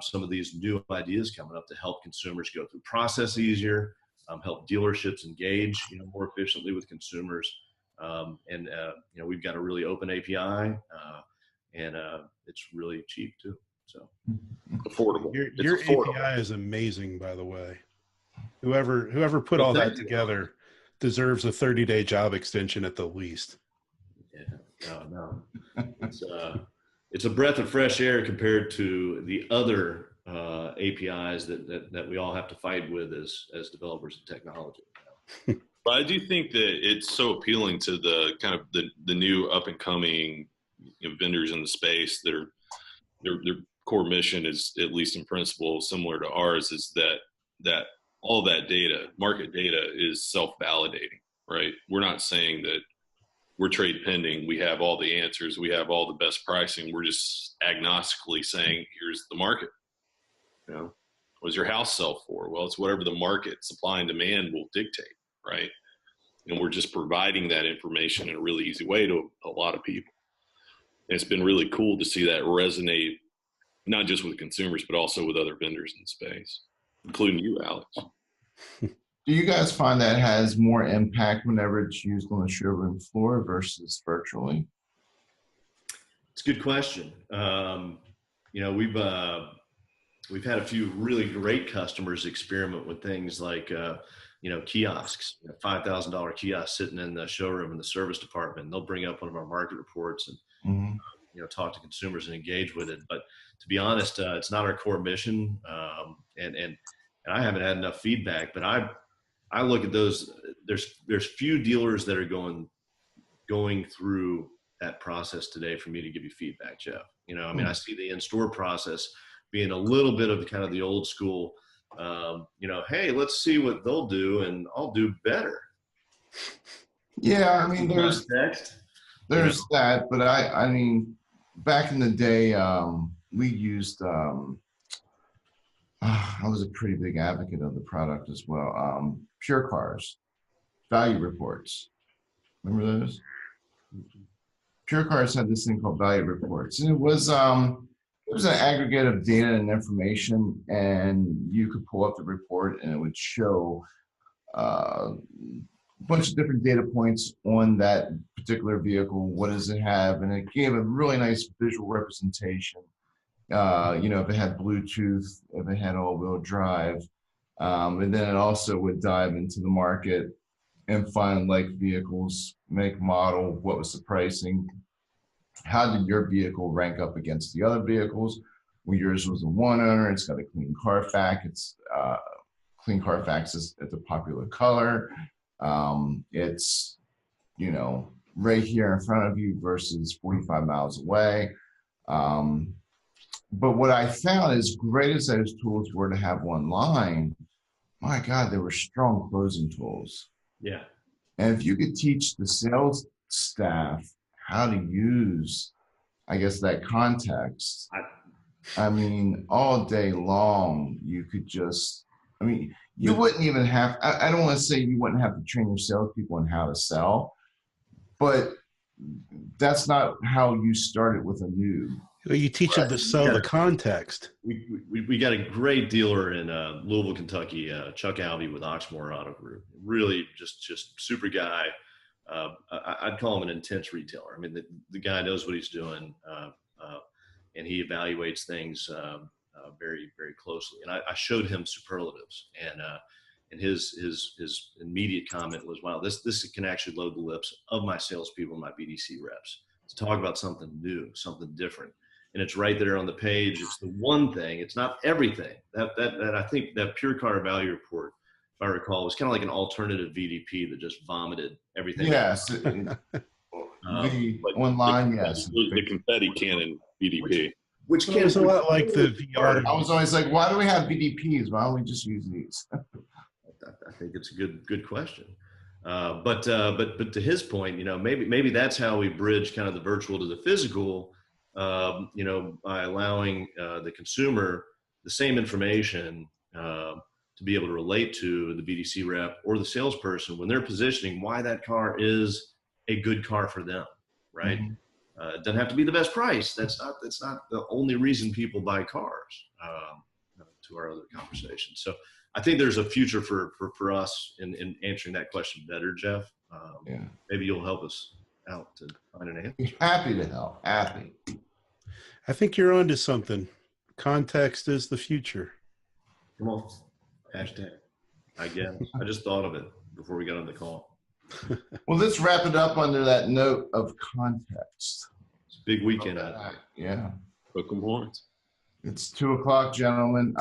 some of these new ideas coming up to help consumers go through process easier, help dealerships engage, you know, more efficiently with consumers. You know, we've got a really open API and it's really cheap too. So Affordable. Your affordable. API is amazing, by the way. Whoever put all that together deserves a 30-day job extension at the least. Yeah, no. It's a breath of fresh air compared to the other APIs that we all have to fight with as developers of technology. But I do think that it's so appealing to the kind of the new up and coming, you know, vendors in the space. Their core mission is, at least in principle, similar to ours, is that all that data, market data, is self-validating, right? We're not saying that we're TradePending, we have all the answers, we have all the best pricing. We're just agnostically saying, here's the market. You know, what does your house sell for? Well, it's whatever the market, supply and demand, will dictate, right? And we're just providing that information in a really easy way to a lot of people. And it's been really cool to see that resonate, not just with consumers, but also with other vendors in the space, including you, Alex. do you guys find that has more impact whenever it's used on the showroom floor versus virtually? It's a good question. You know, we've had a few really great customers experiment with things like, kiosks, $5,000 kiosks sitting in the showroom in the service department. And they'll bring up one of our market reports and, talk to consumers and engage with it. But to be honest, it's not our core mission. And I haven't had enough feedback, but I look at those, there's few dealers that are going through that process today for me to give you feedback, Jeff. I see the in-store process being a little bit of kind of the old school, hey, let's see what they'll do and I'll do better. Yeah, I mean, there's that, but I mean, back in the day, we used, I was a pretty big advocate of the product as well. Pure Cars, value reports. Remember those? Pure Cars had this thing called value reports, and it was an aggregate of data and information, and you could pull up the report and it would show a bunch of different data points on that particular vehicle. What does it have? And it gave a really nice visual representation. If it had Bluetooth, if it had all-wheel drive, and then it also would dive into the market and find like vehicles, make, model, what was the pricing, how did your vehicle rank up against the other vehicles? Well, yours was a one owner, it's got a clean Carfax, it's clean Carfax is a popular color. It's, right here in front of you versus 45 miles away. But what I found, as great as those tools were to have online, my God, they were strong closing tools. Yeah. And if you could teach the sales staff how to use, I guess, that context, I mean, all day long, you could just, you wouldn't even have, I don't want to say you wouldn't have to train your salespeople on how to sell, but that's not how you started with a new. Well, you teach them to sell the context. We got a great dealer in Louisville, Kentucky, Chuck Alvey with Oxmoor Auto Group. Really just super guy. I'd call him an intense retailer. I mean, the guy knows what he's doing, and he evaluates things very, very closely. And I showed him superlatives, and his immediate comment was, "Wow, this can actually load the lips of my salespeople and my BDC reps to talk about something new, something different." And it's right there on the page. It's the one thing. It's not everything. That I think that Pure Car Value Report, if I recall, was kind of like an alternative VDP that just vomited everything. Yes. Online, yes. The confetti cannon VDP. Which it was a lot like the VR. I was always like, why do we have VDPs? Why don't we just use these? I think it's a good question. But to his point, maybe that's how we bridge kind of the virtual to the physical. By allowing the consumer the same information to be able to relate to the BDC rep or the salesperson when they're positioning why that car is a good car for them, right? Mm-hmm. It doesn't have to be the best price. That's not the only reason people buy cars, to our other conversation. So I think there's a future for us in answering that question better, Jeff. Maybe you'll help us out to find an answer. Happy to help. Happy. I think you're onto something. Context is the future. Come on. Hashtag. I guess. I just thought of it before we got on the call. Well, let's wrap it up under that note of context. It's a big weekend. Yeah. Hook 'em horns. It's 2:00, gentlemen.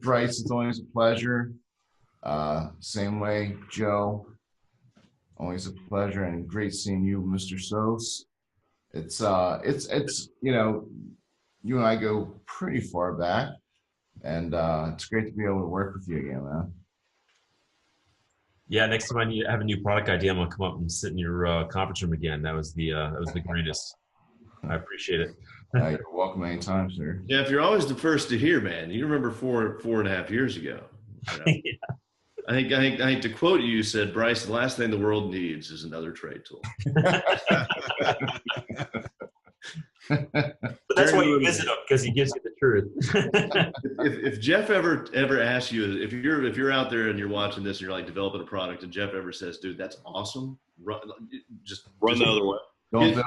Brice, it's always a pleasure. Same way, Joe. Always a pleasure, and great seeing you, Mr. Sos. It's you and I go pretty far back, and it's great to be able to work with you again, man. Yeah, next time I have a new product idea, I'm gonna come up and sit in your conference room again. That was the greatest. I appreciate it. You're welcome anytime, sir. Yeah, if you're always the first to hear, man. You remember 4.5 years ago. Yeah. I think to quote you said, Brice, the last thing the world needs is another trade tool. But that's why you visit him, because he gives you the truth. if Jeff ever asks you, if you're out there and you're watching this and you're like developing a product, and Jeff ever says, "Dude, that's awesome," run the other way. Don't do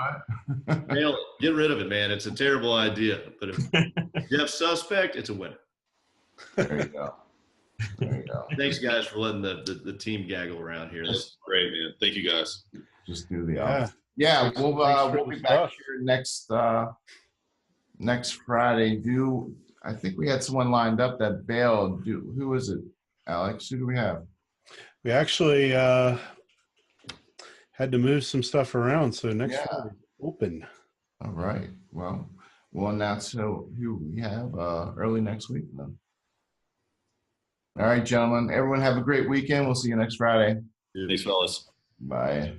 it. Get rid of it, man. It's a terrible idea. But if Jeff's suspect, it's a winner. There you go. There you go. Thanks, guys, for letting the team gaggle around here. That's great, man. Thank you, guys. Just do the Yeah. Yeah, Thanks we'll for be the back stuff. here next Friday. I think we had someone lined up that bailed. Who was it, Alex? Who do we have? We actually had to move some stuff around, so next Friday open. All right. Well, we'll announce who we have early next week then. All right, gentlemen. Everyone have a great weekend. We'll see you next Friday. Thanks, fellas. Bye.